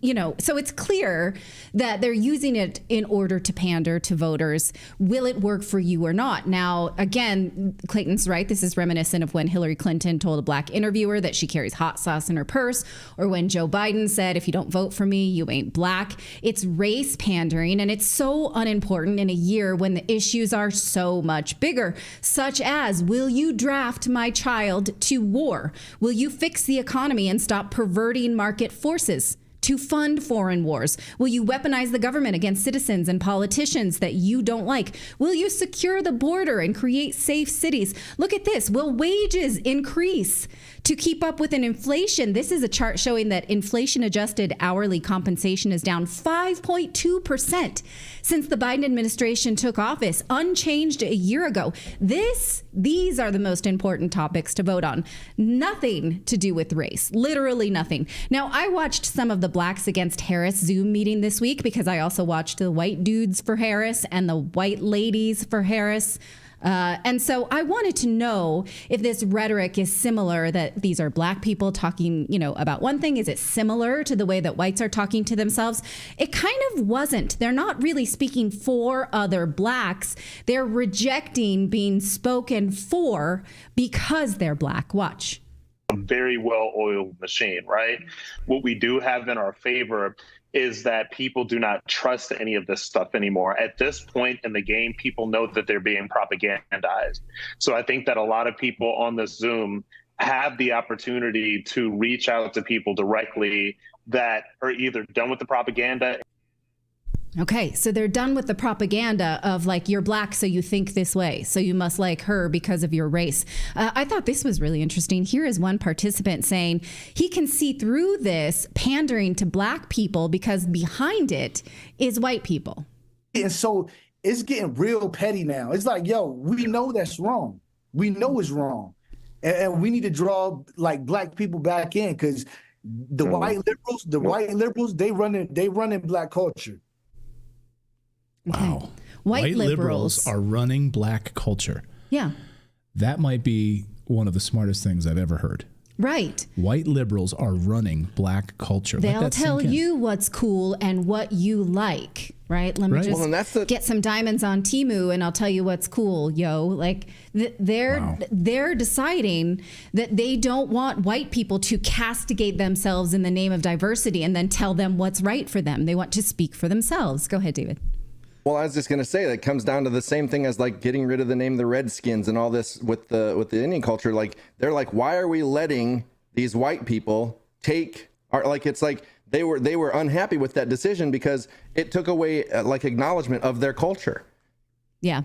you know, so it's clear that they're using it in order to pander to voters. Will it work for you or not? Now, again, Clayton's right. This is reminiscent of when Hillary Clinton told a black interviewer that she carries hot sauce in her purse, or when Joe Biden said, if you don't vote for me, you ain't black. It's race pandering, and it's so unimportant in a year when the issues are so much bigger, such as, will you draft my child to war? Will you fix the economy and stop perverting market forces to fund foreign wars? Will you weaponize the government against citizens and politicians that you don't like? Will you secure the border and create safe cities? Look at this. Will wages increase to keep up with an inflation. This is a chart showing that inflation-adjusted hourly compensation is down 5.2% since the Biden administration took office, unchanged a year ago. These are the most important topics to vote on. Nothing to do with race, literally nothing. Now, I watched some of the Blacks Against Harris Zoom meeting this week because I also watched the white dudes for Harris and the white ladies for Harris. And so I wanted to know if this rhetoric is similar, that these are black people talking, about one thing. Is it similar to the way that whites are talking to themselves? It kind of wasn't. They're not really speaking for other blacks. They're rejecting being spoken for because they're black. Watch. A very well-oiled machine, right? What we do have in our favor is that people do not trust any of this stuff anymore. At this point in the game, people know that they're being propagandized. So I think that a lot of people on this Zoom have the opportunity to reach out to people directly that are either done with the propaganda. Okay, so they're done with the propaganda of you're black, so you think this way, so you must like her because of your race. I thought this was really interesting. Here is one participant saying he can see through this pandering to black people because behind it is white people. And so it's getting real petty now. It's like, yo, we know that's wrong. We know it's wrong. And we need to draw black people back in because the white liberals, they running black culture. Wow. White liberals are running black culture. Yeah. That might be one of the smartest things I've ever heard. Right. White liberals are running black culture. They'll tell you what's cool and what you like, right? Let me just get some diamonds on Temu and I'll tell you what's cool, yo. They're deciding that they don't want white people to castigate themselves in the name of diversity and then tell them what's right for them. They want to speak for themselves. Go ahead, David. Well, I was just going to say that comes down to the same thing as getting rid of the name the Redskins and all this with the Indian culture. They're why are we letting these white people take our, it's they were unhappy with that decision because it took away acknowledgement of their culture. Yeah.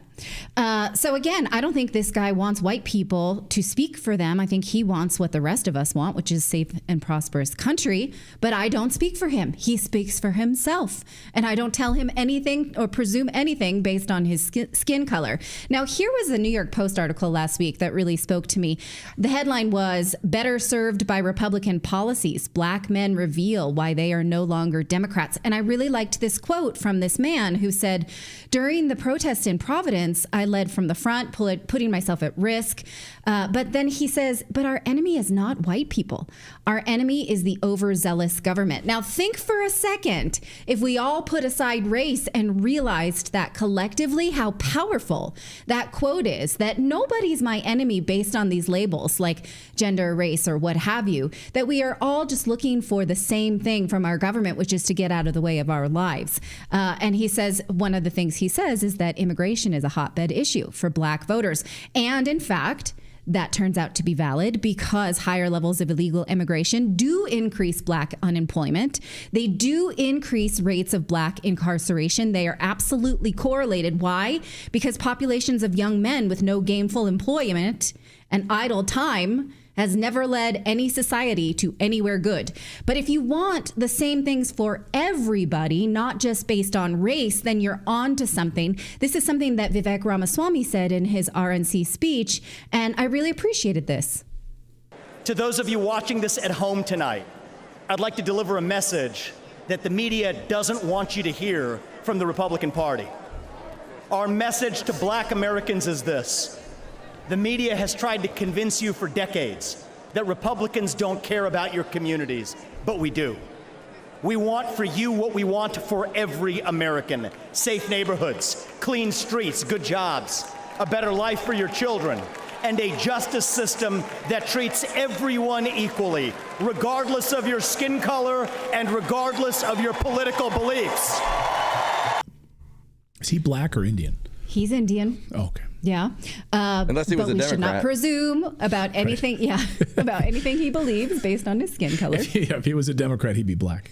So again, I don't think this guy wants white people to speak for them. I think he wants what the rest of us want, which is safe and prosperous country. But I don't speak for him. He speaks for himself. And I don't tell him anything or presume anything based on his skin color. Now, here was a New York Post article last week that really spoke to me. The headline was, "Better Served by Republican Policies. Black Men Reveal Why They Are No Longer Democrats." And I really liked this quote from this man who said, "During the protests in Providence, I led from the front, putting myself at risk." But then he says, but our enemy is not white people. Our enemy is the overzealous government. Now think for a second, if we all put aside race and realized that collectively how powerful that quote is, that nobody's my enemy based on these labels like gender, race, or what have you, that we are all just looking for the same thing from our government, which is to get out of the way of our lives. And he says, one of the things he says is that immigration is a hotbed issue for black voters. And in fact, that turns out to be valid because higher levels of illegal immigration do increase black unemployment. They do increase rates of black incarceration. They are absolutely correlated. Why? Because populations of young men with no gainful employment and idle time has never led any society to anywhere good. But if you want the same things for everybody, not just based on race, then you're on to something. This is something that Vivek Ramaswamy said in his RNC speech, and I really appreciated this. To those of you watching this at home tonight, I'd like to deliver a message that the media doesn't want you to hear from the Republican Party. Our message to black Americans is this. The media has tried to convince you for decades that Republicans don't care about your communities, but we do. We want for you what we want for every American: safe neighborhoods, clean streets, good jobs, a better life for your children, and a justice system that treats everyone equally, regardless of your skin color and regardless of your political beliefs. Is he black or Indian? He's Indian. Oh, okay. Yeah. Unless he was a Democrat. But we should not presume about anything, about anything he believes based on his skin color. If he was a Democrat, he'd be black.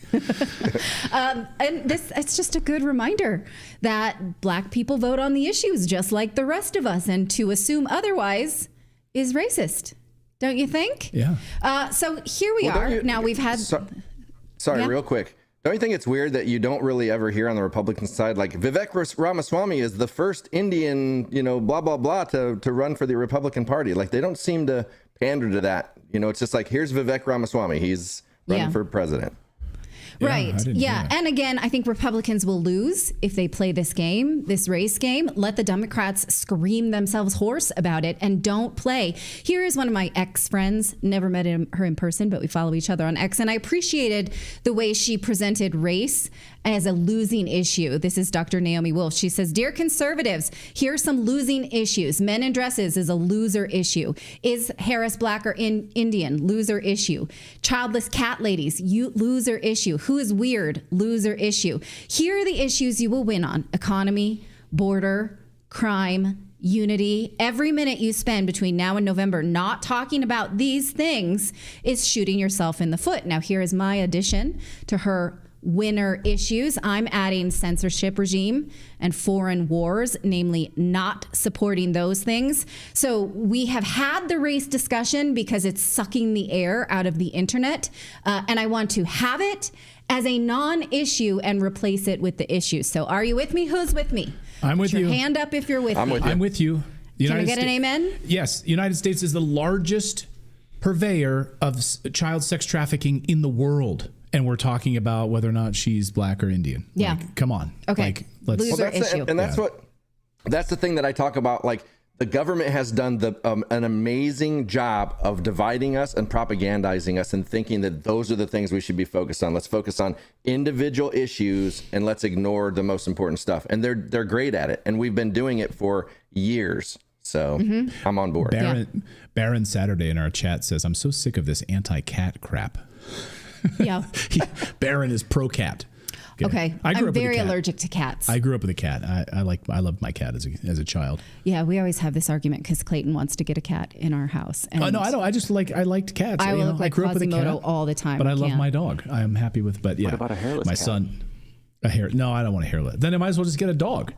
And it's just a good reminder that black people vote on the issues just like the rest of us, and to assume otherwise is racist. Don't you think? Yeah. So here we are. Now we've had... Sorry, real quick. Don't you think it's weird that you don't really ever hear on the Republican side, like Vivek Ramaswamy is the first Indian, blah, blah, blah, to run for the Republican Party. Like, they don't seem to pander to that. It's just like, here's Vivek Ramaswamy. He's running for president. Right. Yeah. And again, I think Republicans will lose if they play this game, this race game. Let the Democrats scream themselves hoarse about it and don't play. Here is one of my ex-friends. Never met her in person, but we follow each other on X. And I appreciated the way she presented race as a losing issue. This is Dr. Naomi Wolf. She says, "Dear conservatives, here are some losing issues. Men in dresses is a loser issue. Is Harris black or Indian? Loser issue. Childless cat ladies, loser issue. Who is weird? Loser issue. Here are the issues you will win on: economy, border, crime, unity. Every minute you spend between now and November not talking about these things is shooting yourself in the foot." Now, here is my addition to her winner issues. I'm adding censorship regime and foreign wars, namely not supporting those things. So we have had the race discussion because it's sucking the air out of the internet. And I want to have it as a non-issue and replace it with the issue. So are you with me? Who's with me? I'm with Put your you. hand up if you're with me. I'm with you. Can I get an amen? Yes. The United States is the largest purveyor of child sex trafficking in the world. And we're talking about whether or not she's black or Indian. Yeah. Like, come on. Okay. Like, let's. Loser issue. That's the thing that I talk about. Like, the government has done an amazing job of dividing us and propagandizing us and thinking that those are the things we should be focused on. Let's focus on individual issues and let's ignore the most important stuff. And they're great at it. And we've been doing it for years. So I'm on board. Baron Saturday in our chat says, "I'm so sick of this anti-cat crap." Yeah. Baron is pro-cat. Okay. I'm very allergic to cats. I grew up with a cat. I loved my cat as a child. Yeah, we always have this argument because Clayton wants to get a cat in our house. And no, I don't. I liked cats. I look like Quasimodo all the time. But I love my dog. I am happy with. But yeah, what about a hairless cat? Son. No, I don't want a hairless. Then I might as well just get a dog.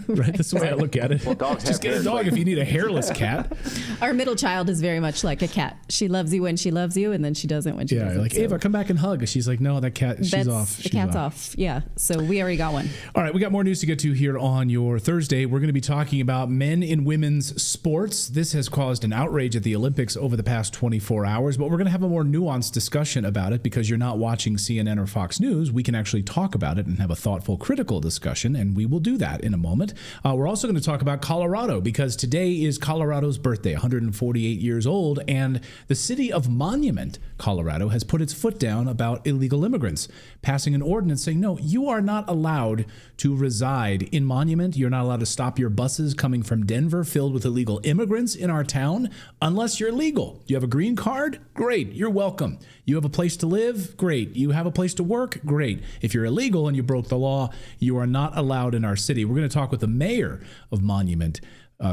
Right? That's the way I look at it. Well, dogs just get a dog if you need a hairless cat. Our middle child is very much like a cat. She loves you when she loves you, and then she doesn't when she doesn't. Yeah, like, Ava, come back and hug. She's like, no, that cat, she's off. The cat's off. Yeah, so we already got one. All right, we got more news to get to here on your Thursday. We're going to be talking about men in women's sports. This has caused an outrage at the Olympics over the past 24 hours, but we're going to have a more nuanced discussion about it because you're not watching CNN or Fox News. We can actually talk about it and have a thoughtful, critical discussion, and we will do that in a moment. We're also going to talk about Colorado because today is Colorado's birthday, 148 years old, and the city of Monument, Colorado, has put its foot down about illegal immigrants, passing an ordinance saying, no, you are not allowed to reside in Monument. You're not allowed to stop your buses coming from Denver filled with illegal immigrants in our town unless you're legal. You have a green card? Great. You're welcome. You have a place to live? Great. You have a place to work? Great. If you're illegal and you broke the law, you are not allowed in our city. We're going to talk with the mayor of Monument,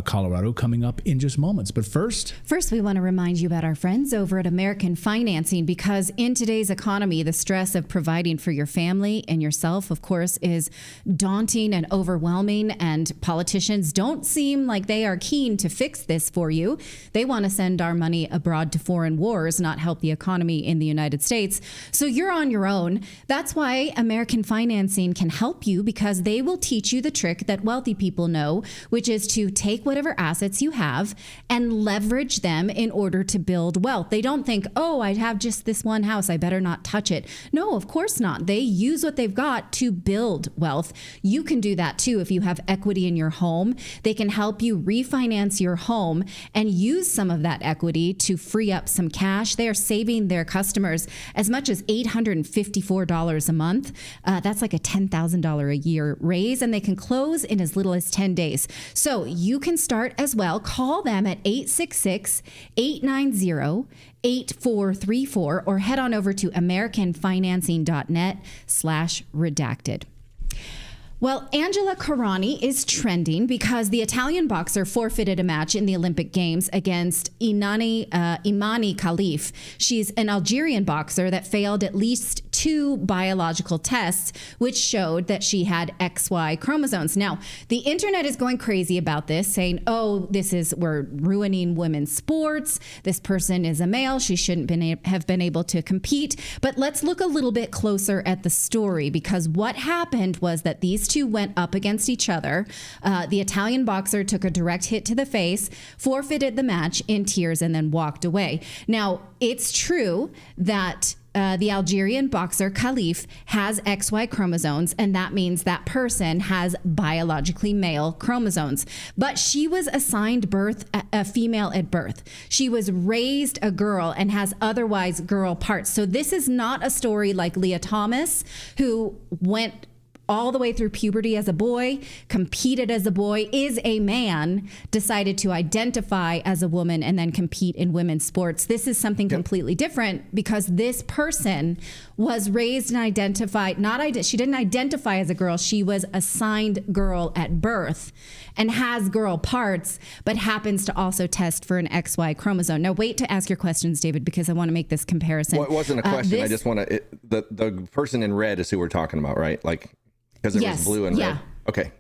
Colorado, coming up in just moments. But first, we want to remind you about our friends over at American Financing, because in today's economy, the stress of providing for your family and yourself, of course, is daunting and overwhelming. And politicians don't seem like they are keen to fix this for you. They want to send our money abroad to foreign wars, not help the economy in the United States. So you're on your own. That's why American Financing can help you, because they will teach you the trick that wealthy people know, which is to take whatever assets you have and leverage them in order to build wealth. They don't think, oh, I have just this one house, I better not touch it. No, of course not. They use what they've got to build wealth. You can do that too if you have equity in your home. They can help you refinance your home and use some of that equity to free up some cash. They are saving their customers as much as $854 a month. That's like a $10,000 a year raise, and they can close in as little as 10 days. So you can start as well. Call them at 866-890-8434 or head on over to americanfinancing.net/redacted. Well, Angela Karani is trending because the Italian boxer forfeited a match in the Olympic Games against Imani Khalif. She's an Algerian boxer that failed at least 2 biological tests, which showed that she had XY chromosomes. Now, the internet is going crazy about this, saying, oh, we're ruining women's sports. This person is a male. She shouldn't have been able to compete. But let's look a little bit closer at the story, because what happened was that these two went up against each other. The Italian boxer took a direct hit to the face, forfeited the match in tears, and then walked away. Now, it's true that the Algerian boxer Khalif has XY chromosomes, and that means that person has biologically male chromosomes. But she was assigned a female at birth. She was raised a girl and has otherwise girl parts. So this is not a story like Leah Thomas, who went all the way through puberty as a boy, competed as a boy, is a man, decided to identify as a woman, and then compete in women's sports. This is something completely different, because this person was raised and identified, she didn't identify as a girl. She was assigned girl at birth and has girl parts, but happens to also test for an XY chromosome. Now, wait to ask your questions, David, because I want to make this comparison. Well, it wasn't a question. I just want to, the person in red is who we're talking about, right? Like, because there was blue and red. Okay.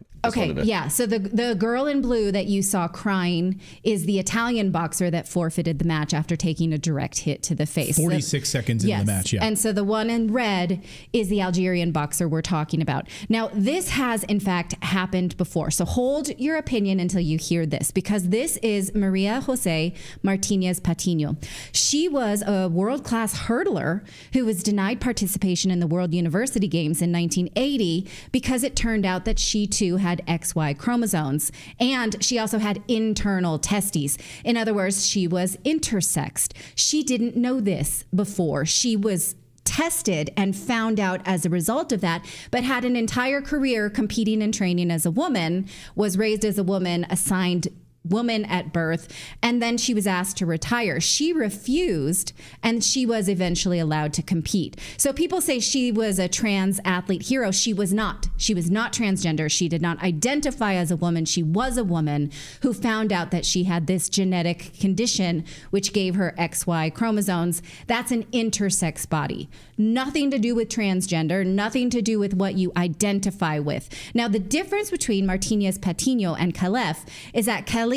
Yeah. So the girl in blue that you saw crying is the Italian boxer that forfeited the match after taking a direct hit to the face. 46 seconds in the match, yeah. And so the one in red is the Algerian boxer we're talking about. Now, this has, in fact, happened before. So hold your opinion until you hear this, because this is Maria Jose Martinez Patiño. She was a world-class hurdler who was denied participation in the World University Games in 1980 because it turned out that she, too, had XY chromosomes, and she also had internal testes. In other words, she was intersexed. She didn't know this before. She was tested and found out as a result of that, but had an entire career competing and training as a woman, was raised as a woman, assigned woman at birth, and then she was asked to retire. She refused, and she was eventually allowed to compete. So people say she was a trans athlete hero. She was not. She was not transgender. She did not identify as a woman. She was a woman who found out that she had this genetic condition which gave her XY chromosomes. That's an intersex body. Nothing to do with transgender, nothing to do with what you identify with. Now, the difference between Martinez Patiño and Khalif is that Khalif,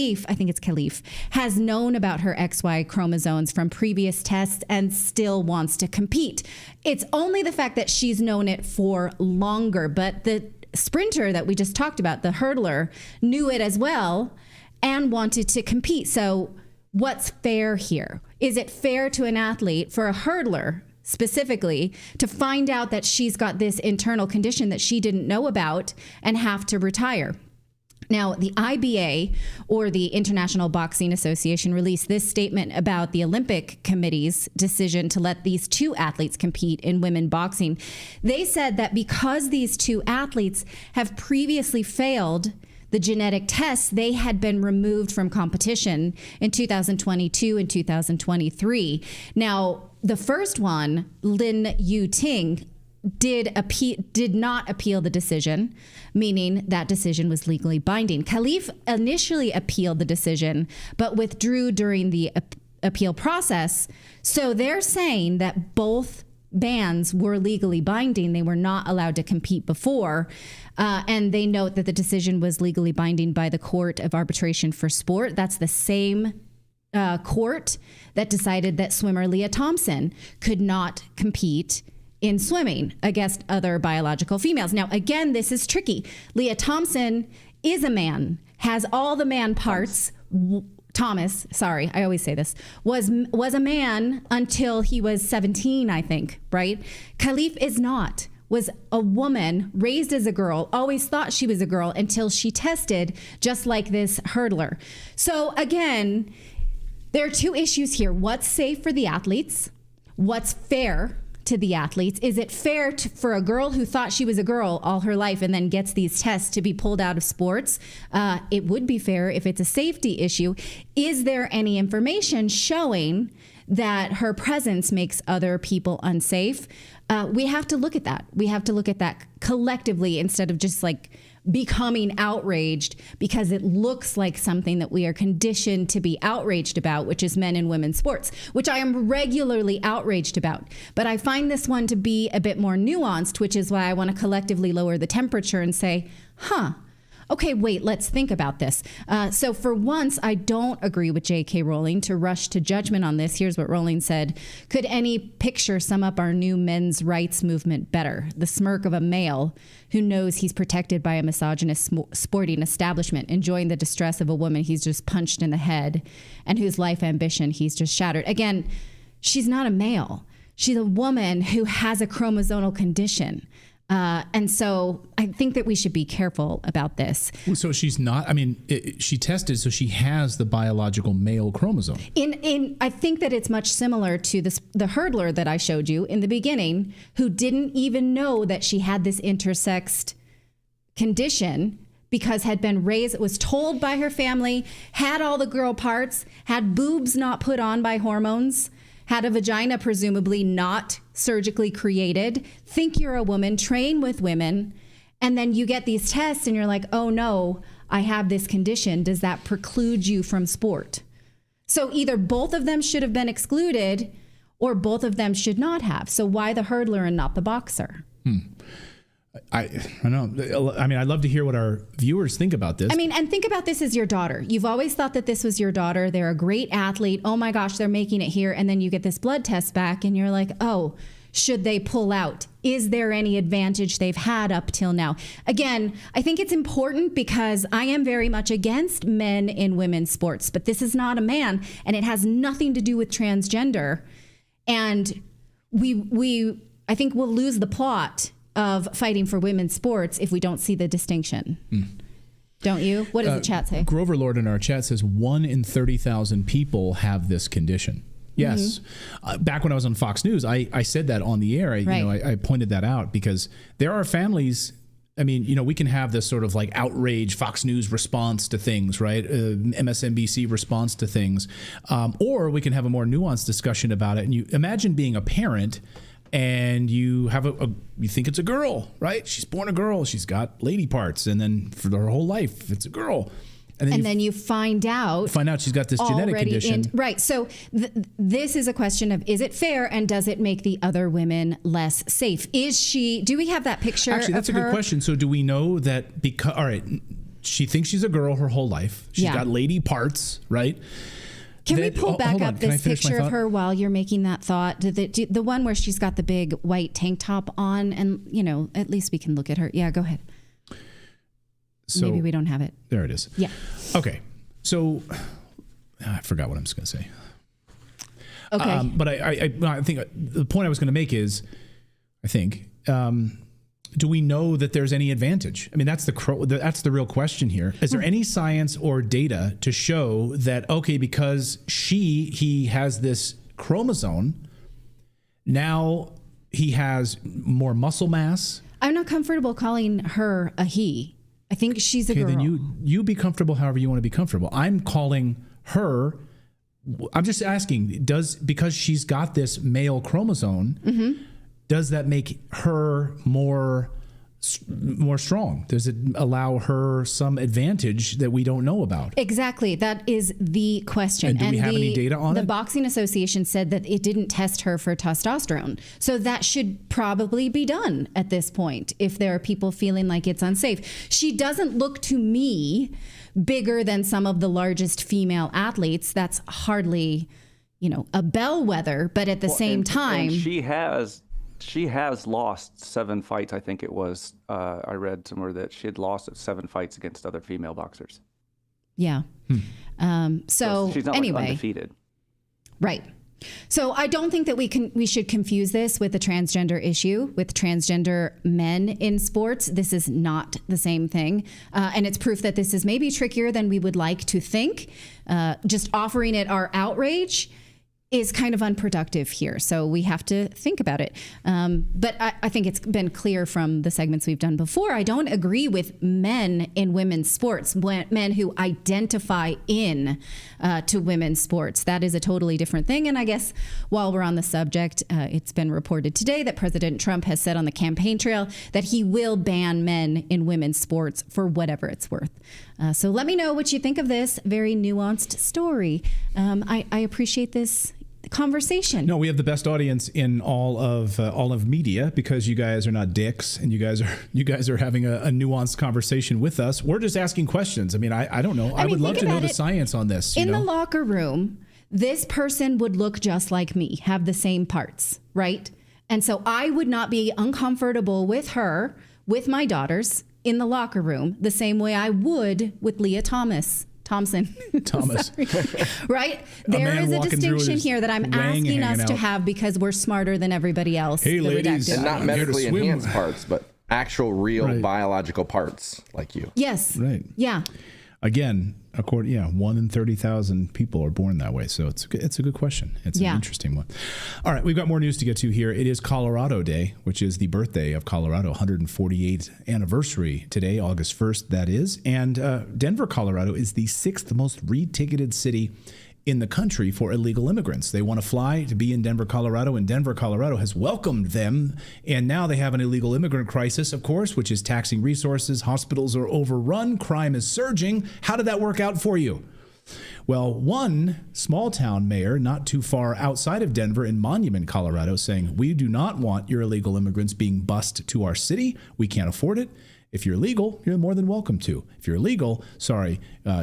has known about her XY chromosomes from previous tests and still wants to compete. It's only the fact that she's known it for longer, but the sprinter that we just talked about, the hurdler, knew it as well and wanted to compete. So what's fair here? Is it fair to an athlete, for a hurdler specifically, to find out that she's got this internal condition that she didn't know about and have to retire? Now, the IBA, or the International Boxing Association, released this statement about the Olympic Committee's decision to let these two athletes compete in women boxing. They said that because these two athletes have previously failed the genetic tests, they had been removed from competition in 2022 and 2023. Now, the first one, Lin Yu Ting, did not appeal the decision, meaning that decision was legally binding. Khalif initially appealed the decision, but withdrew during the appeal process. So they're saying that both bans were legally binding. They were not allowed to compete before. And they note that the decision was legally binding by the Court of Arbitration for Sport. That's the same court that decided that swimmer Leah Thompson could not compete in swimming against other biological females. Now, again, this is tricky. Leah Thompson is a man, has all the man parts. Thomas, sorry, I always say this, was a man until he was 17, I think, right? Khalif is not, was a woman raised as a girl, always thought she was a girl until she tested, just like this hurdler. So again, there are two issues here. What's safe for the athletes? What's fair to the athletes? Is it fair for a girl who thought she was a girl all her life and then gets these tests to be pulled out of sports? It would be fair if it's a safety issue. Is there any information showing that her presence makes other people unsafe? We have to look at that. We have to look at that collectively instead of just like becoming outraged because it looks like something that we are conditioned to be outraged about, which is men and women's sports, which I am regularly outraged about. But I find this one to be a bit more nuanced, which is why I want to collectively lower the temperature and say, okay, wait, let's think about this. So for once, I don't agree with J.K. Rowling to rush to judgment on this. Here's what Rowling said. Could any picture sum up our new men's rights movement better? The smirk of a male who knows he's protected by a misogynist sporting establishment, enjoying the distress of a woman he's just punched in the head and whose life ambition he's just shattered. Again, she's not a male. She's a woman who has a chromosomal condition. And so I think that we should be careful about this. So she's not, I mean, she tested, so she has the biological male chromosome. I think that it's much similar to the hurdler that I showed you in the beginning, who didn't even know that she had this intersexed condition because had been raised, was told by her family, had all the girl parts, had boobs not put on by hormones, had a vagina presumably not surgically created, think you're a woman, train with women, and then you get these tests and you're like, oh no, I have this condition. Does that preclude you from sport? So either both of them should have been excluded or both of them should not have. So why the hurdler and not the boxer? I don't know. I mean, I'd love to hear what our viewers think about this. I mean, and think about this as your daughter. You've always thought that this was your daughter. They're a great athlete. Oh my gosh, they're making it here. And then you get this blood test back and you're like, oh, should they pull out? Is there any advantage they've had up till now? Again, I think it's important because I am very much against men in women's sports, but this is not a man and it has nothing to do with transgender. And I think we'll lose the plot of fighting for women's sports if we don't see the distinction. Don't you? What does the chat say? Grover Lord in our chat says 1 in 30,000 people have this condition. Yes. Back when I was on Fox News, I said that on the air. I pointed that out because there are families. I mean, we can have this sort of like outrage Fox News response to things, right? MSNBC response to things. Or we can have a more nuanced discussion about it. And you imagine being a parent and you have you think it's a girl, right? She's born a girl. She's got lady parts. And then for her whole life, it's a girl. And then you find out she's got this genetic condition. Right. So this is a question of, is it fair and does it make the other women less safe? Do we have that picture? Actually, that's a good question. So do we know that all right, she thinks she's a girl her whole life. She's got lady parts, right? Can we pull back up this picture of her while you're making that thought? The one where she's got the big white tank top on and, at least we can look at her. Yeah, go ahead. So, maybe we don't have it. There it is. Yeah. Okay. So I forgot what I'm just going to say. Okay. But I think the point I was going to make is, do we know that there's any advantage? I mean, that's the real question here. Is there any science or data to show that, okay, because he has this chromosome, now he has more muscle mass? I'm not comfortable calling her a he. I think she's a girl. Then you be comfortable however you want to be comfortable. I'm calling her. I'm just asking, because she's got this male chromosome, does that make her more strong? Does it allow her some advantage that we don't know about? Exactly. That is the question. And do we have any data on it? The Boxing Association said that it didn't test her for testosterone. So that should probably be done at this point if there are people feeling like it's unsafe. She doesn't look to me bigger than some of the largest female athletes. That's hardly, a bellwether. But at the same time, she has lost 7 fights. I think it was, I read somewhere that she had lost 7 fights against other female boxers. Yeah. So she's not anyway, undefeated. Right. So I don't think that we should confuse this with the transgender issue, with transgender men in sports. This is not the same thing. And it's proof that this is maybe trickier than we would like to think. Just offering it our outrage is kind of unproductive here. So we have to think about it. But I think it's been clear from the segments we've done before. I don't agree with men in women's sports, men who identify in to women's sports. That is a totally different thing. And I guess while we're on the subject, it's been reported today that President Trump has said on the campaign trail that he will ban men in women's sports for whatever it's worth. So let me know what you think of this very nuanced story. I appreciate this conversation. No, we have the best audience in all of media because you guys are not dicks and you guys are having a nuanced conversation with us. We're just asking questions. I mean, I don't know. I would love to know the science on this. In the locker room, this person would look just like me, have the same parts, right? And so I would not be uncomfortable with her, with my daughters in the locker room the same way I would with Leah Thompson. Right? There is a distinction here that I'm asking us to have because we're smarter than everybody else. Hey, ladies. And not medically enhanced parts, but actual real biological parts like you. Yes. Right. Yeah. Again, 1 in 30,000 people are born that way. So it's a good question. It's an interesting one. All right, we've got more news to get to here. It is Colorado Day, which is the birthday of Colorado, 148th anniversary today, August 1st, that is. And Denver, Colorado is the 6th most re-ticketed city in the country for illegal immigrants. They want to fly to be in Denver, Colorado, and Denver, Colorado has welcomed them. And now they have an illegal immigrant crisis, of course, which is taxing resources. Hospitals are overrun. Crime is surging. How did that work out for you? Well, one small town mayor not too far outside of Denver in Monument, Colorado, saying, we do not want your illegal immigrants being bused to our city. We can't afford it. If you're legal, you're more than welcome to. If you're illegal, sorry,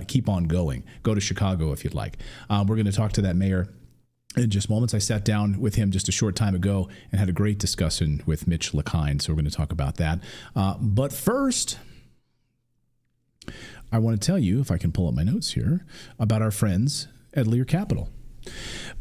keep on going. Go to Chicago if you'd like. We're going to talk to that mayor in just moments. I sat down with him just a short time ago and had a great discussion with Mitch LeKind, so we're going to talk about that. But first, I want to tell you, if I can pull up my notes here, about our friends at Lear Capital.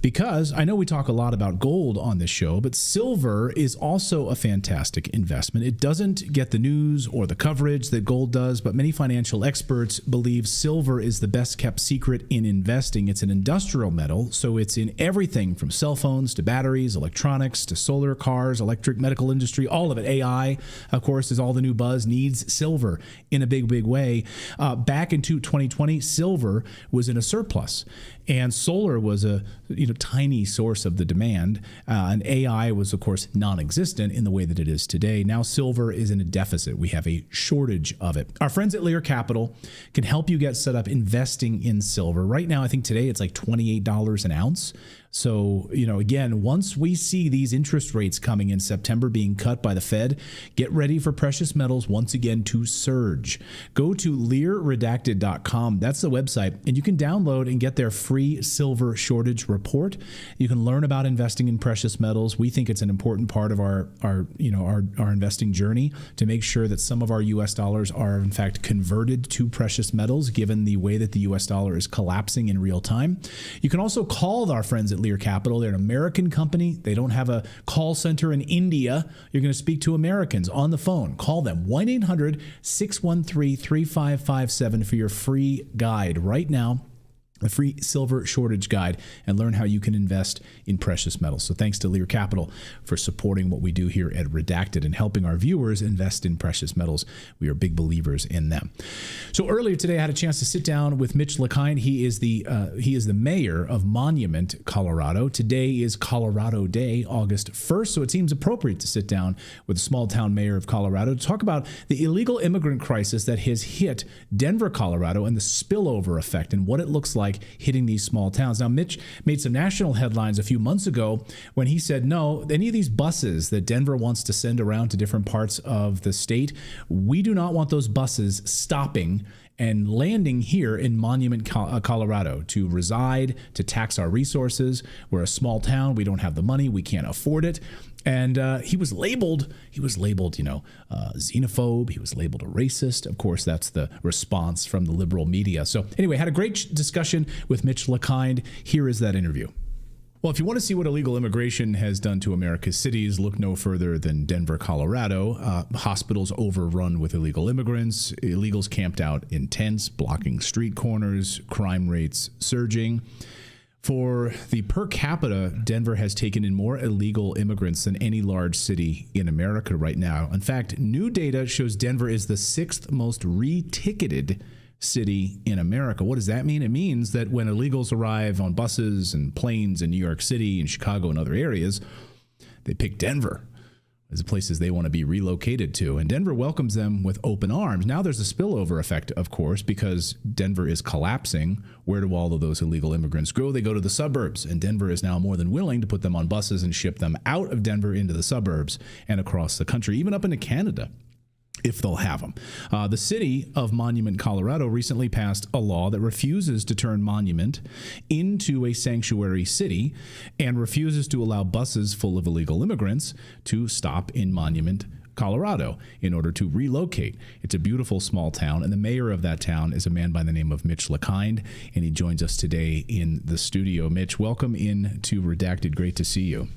Because I know we talk a lot about gold on this show, but silver is also a fantastic investment. It doesn't get the news or the coverage that gold does, but many financial experts believe silver is the best kept secret in investing. It's an industrial metal, so it's in everything from cell phones to batteries, electronics to solar cars, electric, medical industry, all of it. AI, of course, is all the new buzz, needs silver in a big, big way. Back into 2020, silver was in a surplus. And solar was a tiny source of the demand, and AI was, of course, non-existent in the way that it is today. Now silver is in a deficit. We have a shortage of it. Our friends at Lear Capital can help you get set up investing in silver. Right now, I think today it's like $28 an ounce. So, again, once we see these interest rates coming in September being cut by the Fed, get ready for precious metals once again to surge. Go to LearRedacted.com. That's the website, and you can download and get their free silver shortage report. You can learn about investing in precious metals. We think it's an important part of our investing journey to make sure that some of our U.S. dollars are, in fact, converted to precious metals, given the way that the U.S. dollar is collapsing in real time. You can also call our friends at Lear Capital. They're an American company. They don't have a call center in India. You're going to speak to Americans on the phone. Call them 1-800-613-3557 for your free guide right now. A free silver shortage guide, and learn how you can invest in precious metals. So thanks to Lear Capital for supporting what we do here at Redacted and helping our viewers invest in precious metals. We are big believers in them. So earlier today, I had a chance to sit down with Mitch LeKind. He is the mayor of Monument, Colorado. Today is Colorado Day, August 1st, so it seems appropriate to sit down with the small town mayor of Colorado to talk about the illegal immigrant crisis that has hit Denver, Colorado, and the spillover effect and what it looks like hitting these small towns. Now, Mitch made some national headlines a few months ago when he said, no, any of these buses that Denver wants to send around to different parts of the state, we do not want those buses stopping and landing here in Monument, Colorado to reside, to tax our resources. We're a small town. We don't have the money. We can't afford it. And he was labeled, xenophobe. He was labeled a racist. Of course, that's the response from the liberal media. So anyway, had a great discussion with Mitch LeKind. Here is that interview. Well, if you want to see what illegal immigration has done to America's cities, look no further than Denver, Colorado. Hospitals overrun with illegal immigrants, illegals camped out in tents, blocking street corners, crime rates surging. For the per capita, Denver has taken in more illegal immigrants than any large city in America right now. In fact, new data shows Denver is the 6th most re-ticketed city in America. What does that mean? It means that when illegals arrive on buses and planes in New York City and Chicago and other areas, they pick Denver as the places they want to be relocated to. And Denver welcomes them with open arms. Now there's a spillover effect, of course, because Denver is collapsing. Where do all of those illegal immigrants go? They go to the suburbs. And Denver is now more than willing to put them on buses and ship them out of Denver into the suburbs and across the country, even up into Canada, if they'll have them. The city of Monument, Colorado recently passed a law that refuses to turn Monument into a sanctuary city and refuses to allow buses full of illegal immigrants to stop in Monument, Colorado, in order to relocate. It's a beautiful small town, and the mayor of that town is a man by the name of Mitch LeKind, and he joins us today in the studio. Mitch, welcome in to Redacted. Great to see you.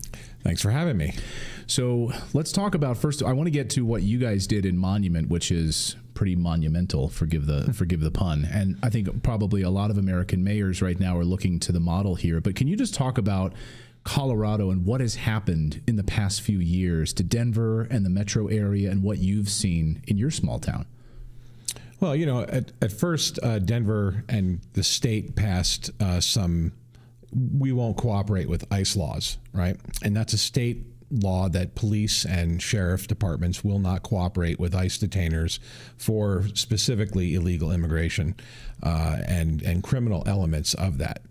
Thanks for having me. So let's talk about first. I want to get to what you guys did in Monument, which is pretty monumental. Forgive the pun. And I think probably a lot of American mayors right now are looking to the model here. But can you just talk about Colorado and what has happened in the past few years to Denver and the metro area and what you've seen in your small town? Well, at first, Denver and the state passed some we won't cooperate with ICE laws, right? And that's a state law that police and sheriff departments will not cooperate with ICE detainers for specifically illegal immigration and criminal elements of that.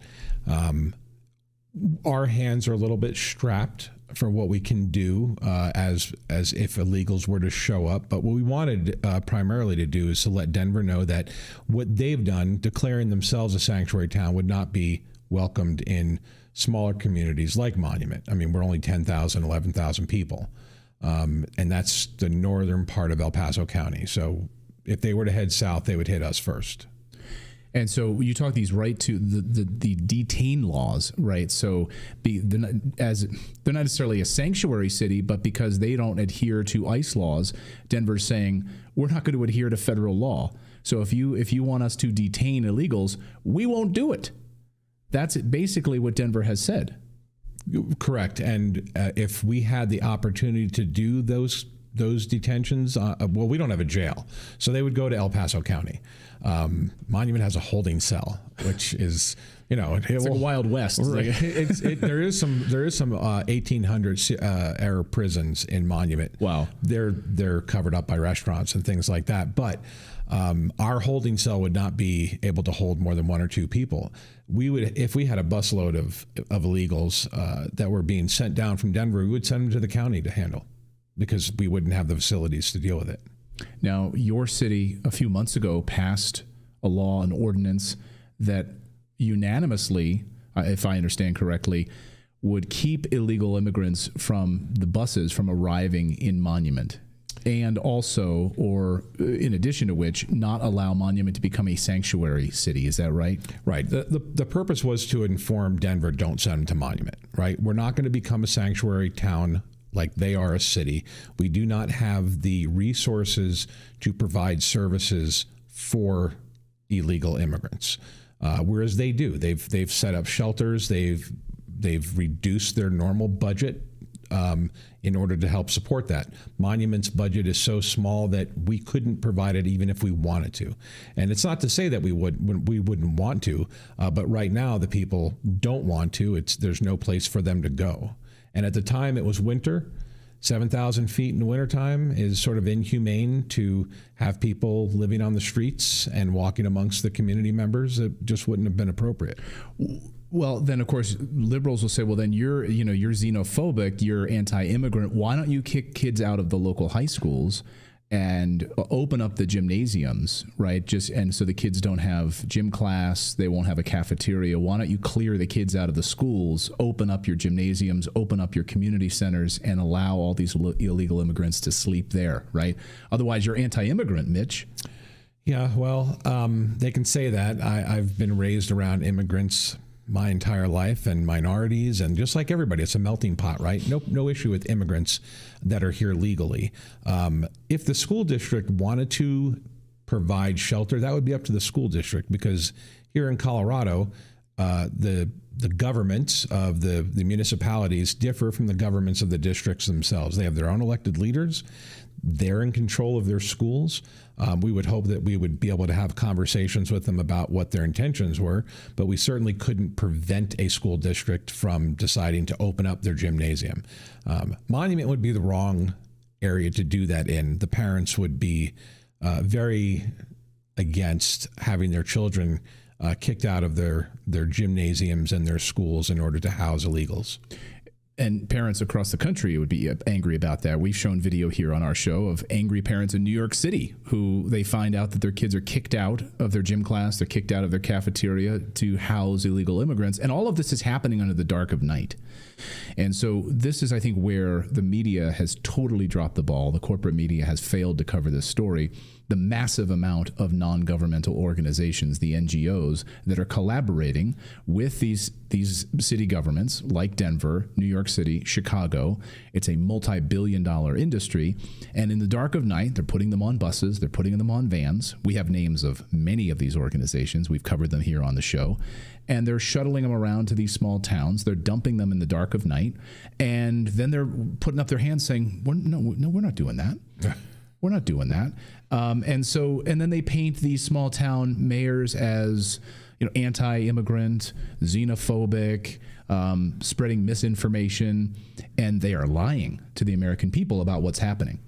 Our hands are a little bit strapped for what we can do as if illegals were to show up. But what we wanted primarily to do is to let Denver know that what they've done, declaring themselves a sanctuary town, would not be welcomed in smaller communities like Monument. I mean, we're only 10,000, 11,000 people. And that's the northern part of El Paso County. So if they were to head south, they would hit us first. And so you talk these right to the detain laws, right? So they're not necessarily a sanctuary city, but because they don't adhere to ICE laws, Denver's saying, we're not going to adhere to federal law. So if you want us to detain illegals, we won't do it. That's basically what Denver has said. Correct. And if we had the opportunity to do those detentions, well, we don't have a jail, so they would go to El Paso County. Monument has a holding cell, which is, it's like a Wild West. There is some 1800 era prisons in Monument. Wow. They're covered up by restaurants and things like that. But our holding cell would not be able to hold more than one or two people. We would, if we had a busload of illegals that were being sent down from Denver, we would send them to the county to handle, because we wouldn't have the facilities to deal with it. Now, your city a few months ago passed a law, an ordinance that unanimously, if I understand correctly, would keep illegal immigrants from the buses from arriving in Monument, and also, or in addition to which, not allow Monument to become a sanctuary city. Is that right? Right. The purpose was to inform Denver, don't send them to Monument, right? We're not going to become a sanctuary town like they are a city. We do not have the resources to provide services for illegal immigrants, whereas they do. They've set up shelters. They've reduced their normal budget in order to help support that. Monument's budget is so small that we couldn't provide it even if we wanted to. And it's not to say that we wouldn't want to, but right now the people don't want to. There's no place for them to go. And at the time it was winter. 7,000 feet in the wintertime is sort of inhumane to have people living on the streets and walking amongst the community members. It just wouldn't have been appropriate. Well, then, of course, liberals will say, well, then you're xenophobic, you're anti-immigrant. Why don't you kick kids out of the local high schools and open up the gymnasiums, right? And so the kids don't have gym class, they won't have a cafeteria. Why don't you clear the kids out of the schools, open up your gymnasiums, open up your community centers, and allow all these illegal immigrants to sleep there, right? Otherwise, you're anti-immigrant, Mitch. Yeah, well, they can say that. I've been raised around immigrants my entire life, and minorities, and just like everybody, it's a melting pot, right? No issue with immigrants that are here legally. If the school district wanted to provide shelter, that would be up to the school district, because here in Colorado, the governments of the municipalities differ from the governments of the districts themselves. They have their own elected leaders. They're in control of their schools. We would hope that we would be able to have conversations with them about what their intentions were, but we certainly couldn't prevent a school district from deciding to open up their gymnasium. Monument would be the wrong area to do that in. The parents would be very against having their children kicked out of their gymnasiums and their schools in order to house illegals. And parents across the country would be angry about that. We've shown video here on our show of angry parents in New York City who they find out that their kids are kicked out of their gym class, they're kicked out of their cafeteria to house illegal immigrants. And all of this is happening under the dark of night. And so this is, I think, where the media has totally dropped the ball. The corporate media has failed to cover this story. The massive amount of non-governmental organizations, the NGOs, that are collaborating with these city governments like Denver, New York City, Chicago. It's a multi-billion-dollar industry. And in the dark of night, they're putting them on buses. They're putting them on vans. We have names of many of these organizations. We've covered them here on the show. And they're shuttling them around to these small towns. They're dumping them in the dark of night. And then they're putting up their hands saying, no, we're not doing that. We're not doing that. And then they paint these small town mayors as, anti-immigrant, xenophobic, spreading misinformation, and they are lying to the American people about what's happening.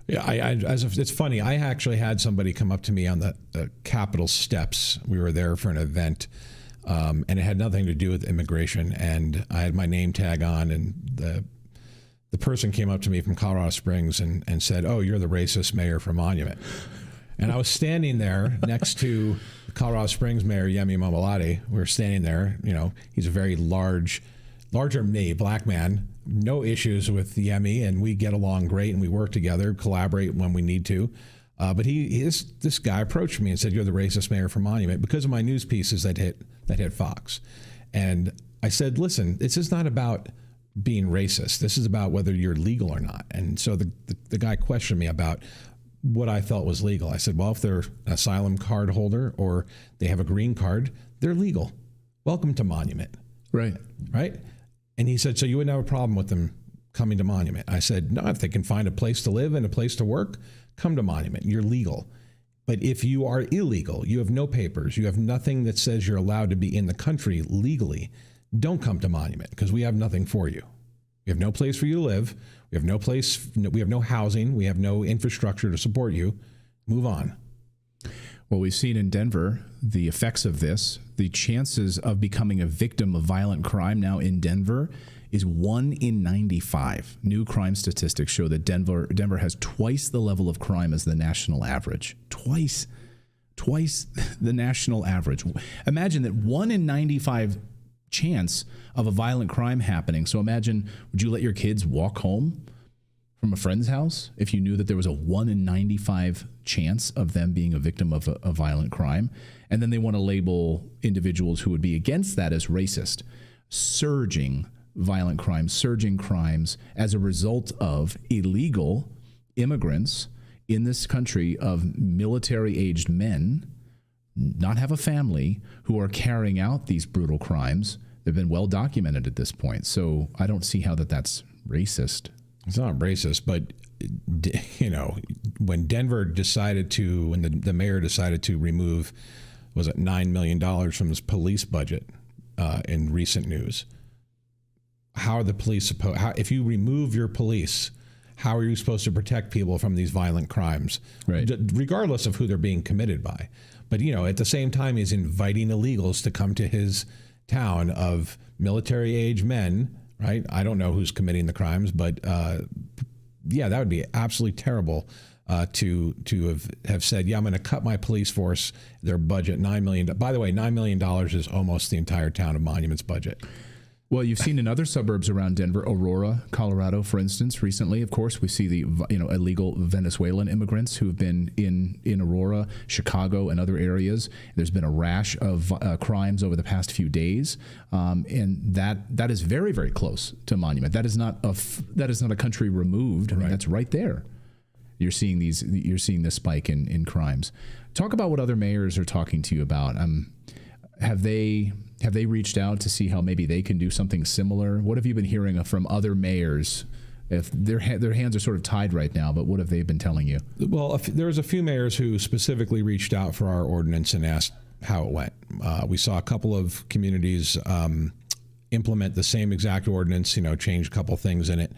Yeah, it's funny. I actually had somebody come up to me on the Capitol steps. We were there for an event, and it had nothing to do with immigration. And I had my name tag on, and the person came up to me from Colorado Springs and said, "Oh, you're the racist mayor for Monument." And I was standing there next to Colorado Springs Mayor Yemi Momolladi. We were standing there. He's a very larger than me, black man. No issues with Yemi, and we get along great, and we work together, collaborate when we need to. But this guy approached me and said, "You're the racist mayor for Monument," because of my news pieces that hit Fox. And I said, "Listen, this is not about being racist. This is about whether you're legal or not." And so the guy questioned me about what I felt was legal. I said, well, if they're an asylum card holder or they have a green card, they're legal. Welcome to Monument. Right. And he said, so you wouldn't have a problem with them coming to Monument? I said, no, if they can find a place to live and a place to work, come to Monument. You're legal. But if you are illegal, you have no papers, you have nothing that says you're allowed to be in the country legally, don't come to Monument, because we have nothing for you. We have no place for you to live. We have no place. We have no housing. We have no infrastructure to support you. Move on. Well, we've seen in Denver the effects of this. The chances of becoming a victim of violent crime now in Denver is 1 in 95. New crime statistics show that Denver has twice the level of crime as the national average. Twice the national average. Imagine that 1 in 95 chance of a violent crime happening. So imagine, would you let your kids walk home from a friend's house if you knew that there was a 1 in 95 chance of them being a victim of a violent crime? And then they want to label individuals who would be against that as racist. Surging violent crimes, surging crimes as a result of illegal immigrants in this country, of military-aged men, not have a family, who are carrying out these brutal crimes. They've been well documented at this point. So I don't see how that's racist. It's not racist, but when Denver decided to, when the mayor decided to remove, was it $9 million from his police budget in recent news? How are the police supposed? If you remove your police, how are you supposed to protect people from these violent crimes, right? Regardless of who they're being committed by. But, at the same time, he's inviting illegals to come to his town of military-age men, right? I don't know who's committing the crimes, but, that would be absolutely terrible to have said, I'm going to cut my police force, their budget, $9 million. By the way, $9 million is almost the entire town of Monument's budget. Well, you've seen in other suburbs around Denver, Aurora, Colorado, for instance. Recently, of course, we see the illegal Venezuelan immigrants who have been in Aurora, Chicago, and other areas. There's been a rash of crimes over the past few days, and that is very, very close to Monument. That is not a country removed. I mean, that's right there. You're seeing this spike in crimes. Talk about what other mayors are talking to you about. Have they reached out to see how maybe they can do something similar? What have you been hearing from other mayors? If their hands are sort of tied right now, but what have they been telling you? Well, there's a few mayors who specifically reached out for our ordinance and asked how it went. We saw a couple of communities implement the same exact ordinance, change a couple things in it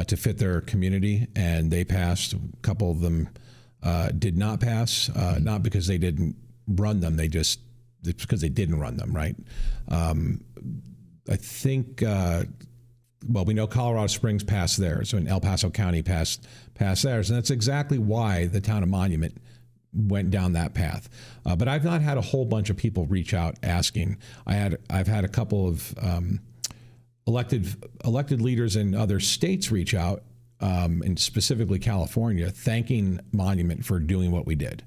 to fit their community, and they passed. A couple of them did not pass, not because they didn't run them, it's because they didn't run them, right? I think, we know Colorado Springs passed theirs, and El Paso County passed theirs, and that's exactly why the town of Monument went down that path. But I've not had a whole bunch of people reach out asking. I've had a couple of elected leaders in other states reach out, and specifically California, thanking Monument for doing what we did.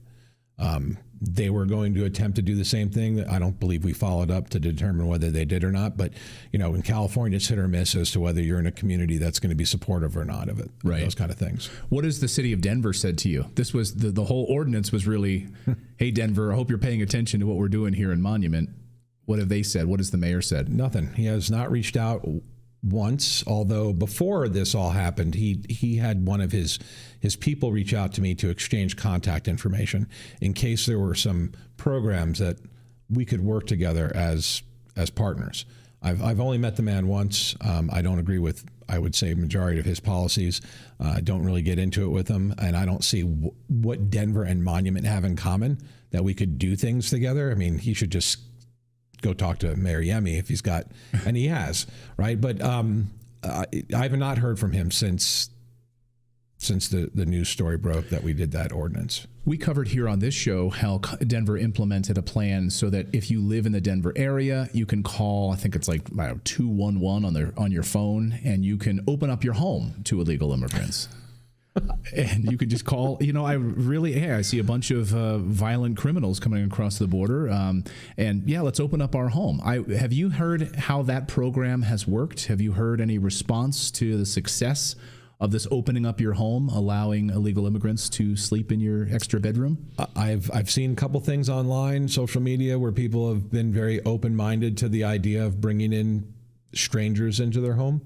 They were going to attempt to do the same thing. I don't believe we followed up to determine whether they did or not. But, in California, it's hit or miss as to whether you're in a community that's going to be supportive or not of it. Right. Those kind of things. What has the city of Denver said to you? This was the whole ordinance was really, hey, Denver, I hope you're paying attention to what we're doing here in Monument. What have they said? What has the mayor said? Nothing. He has not reached out once, although before this all happened, he had one of his people reach out to me to exchange contact information in case there were some programs that we could work together as partners. I've only met the man once. I don't agree with, I would say, majority of his policies. I don't really get into it with him, and I don't see what Denver and Monument have in common that we could do things together. I mean, he should just go talk to Mayor Yemi if he's got, and he has, right? But I have not heard from him since the news story broke that we did that ordinance. We covered here on this show how Denver implemented a plan so that if you live in the Denver area, you can call, I think it's like 211 on your phone, and you can open up your home to illegal immigrants. And you could just call, I see a bunch of violent criminals coming across the border. And let's open up our home. Have you heard how that program has worked? Have you heard any response to the success of this opening up your home, allowing illegal immigrants to sleep in your extra bedroom? I've seen a couple things online, social media, where people have been very open-minded to the idea of bringing in strangers into their home.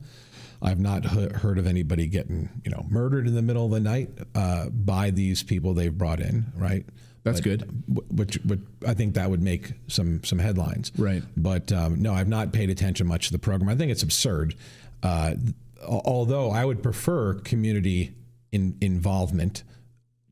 I've not heard of anybody getting, murdered in the middle of the night by these people they've brought in, right? That's good. Which I think that would make some headlines. Right. But no, I've not paid attention much to the program. I think it's absurd. Although I would prefer community involvement,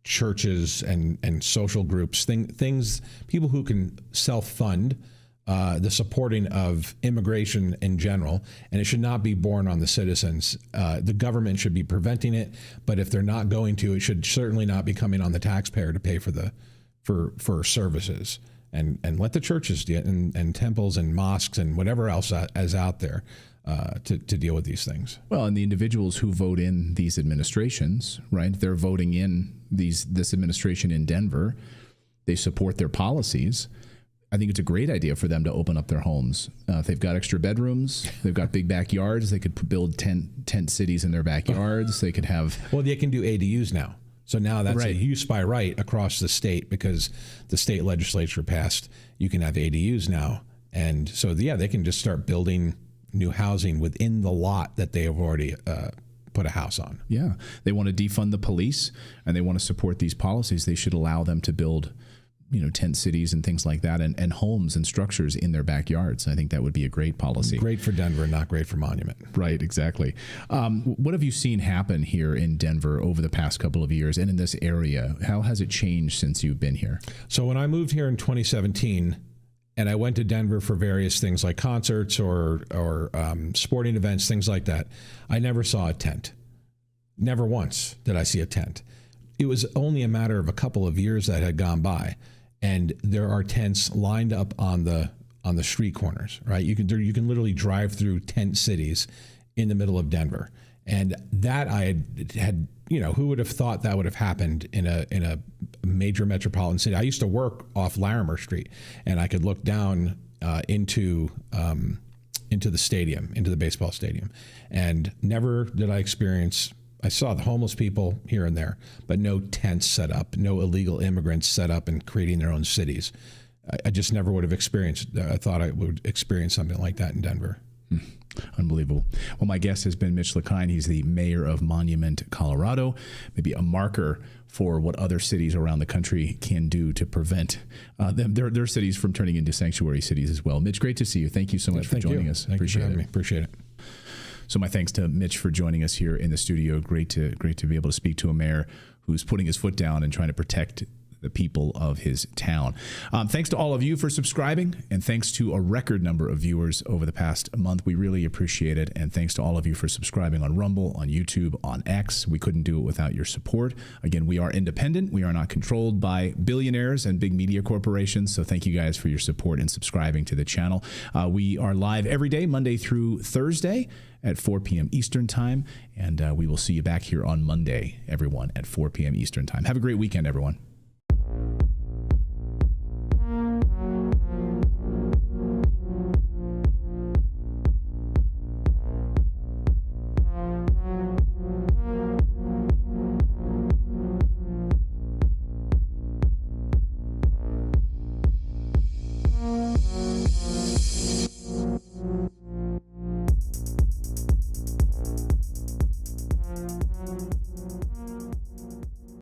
churches and social groups, things, people who can self-fund the supporting of immigration in general, and it should not be borne on the citizens. The government should be preventing it, but if they're not going to, it should certainly not be coming on the taxpayer to pay for services. And let the churches and temples and mosques and whatever else is out there to deal with these things. Well, and the individuals who vote in these administrations, right? They're voting in this administration in Denver. They support their policies. I think it's a great idea for them to open up their homes. If they've got extra bedrooms, they've got big backyards, they could build tent cities in their backyards. They could have... Well, they can do ADUs now. So now that's right. A use by right across the state because the state legislature passed, you can have ADUs now. And so, they can just start building new housing within the lot that they have already put a house on. Yeah. They want to defund the police, and they want to support these policies. They should allow them to build tent cities and things like that, and homes and structures in their backyards. I think that would be a great policy. Great for Denver, not great for Monument. Right, exactly. What have you seen happen here in Denver over the past couple of years and in this area? How has it changed since you've been here? So when I moved here in 2017, and I went to Denver for various things like concerts or sporting events, things like that, I never saw a tent. Never once did I see a tent. It was only a matter of a couple of years that had gone by. And there are tents lined up on the street corners, right? You can literally drive through tent cities in the middle of Denver, and that I had who would have thought that would have happened in a major metropolitan city? I used to work off Larimer Street, and I could look down into the stadium, into the baseball stadium, and never did I experience. I saw the homeless people here and there, but no tents set up, no illegal immigrants set up and creating their own cities. I just never would have experienced. I thought I would experience something like that in Denver. Unbelievable. Well, my guest has been Mitch LaKine. He's the mayor of Monument, Colorado. Maybe a marker for what other cities around the country can do to prevent their cities from turning into sanctuary cities as well. Mitch, great to see you. Thank you so much for joining us. Appreciate it. Appreciate it. So my thanks to Mitch for joining us here in the studio. Great to be able to speak to a mayor who's putting his foot down and trying to protect the people of his town. Thanks to all of you for subscribing, and thanks to a record number of viewers over the past month. We really appreciate it. And thanks to all of you for subscribing on Rumble, on YouTube, on X. We couldn't do it without your support. Again, we are independent. We are not controlled by billionaires and big media corporations. So thank you guys for your support and subscribing to the channel. We are live every day, Monday through Thursday at 4 p.m. Eastern Time. And we will see you back here on Monday, everyone, at 4 p.m. Eastern Time. Have a great weekend, everyone.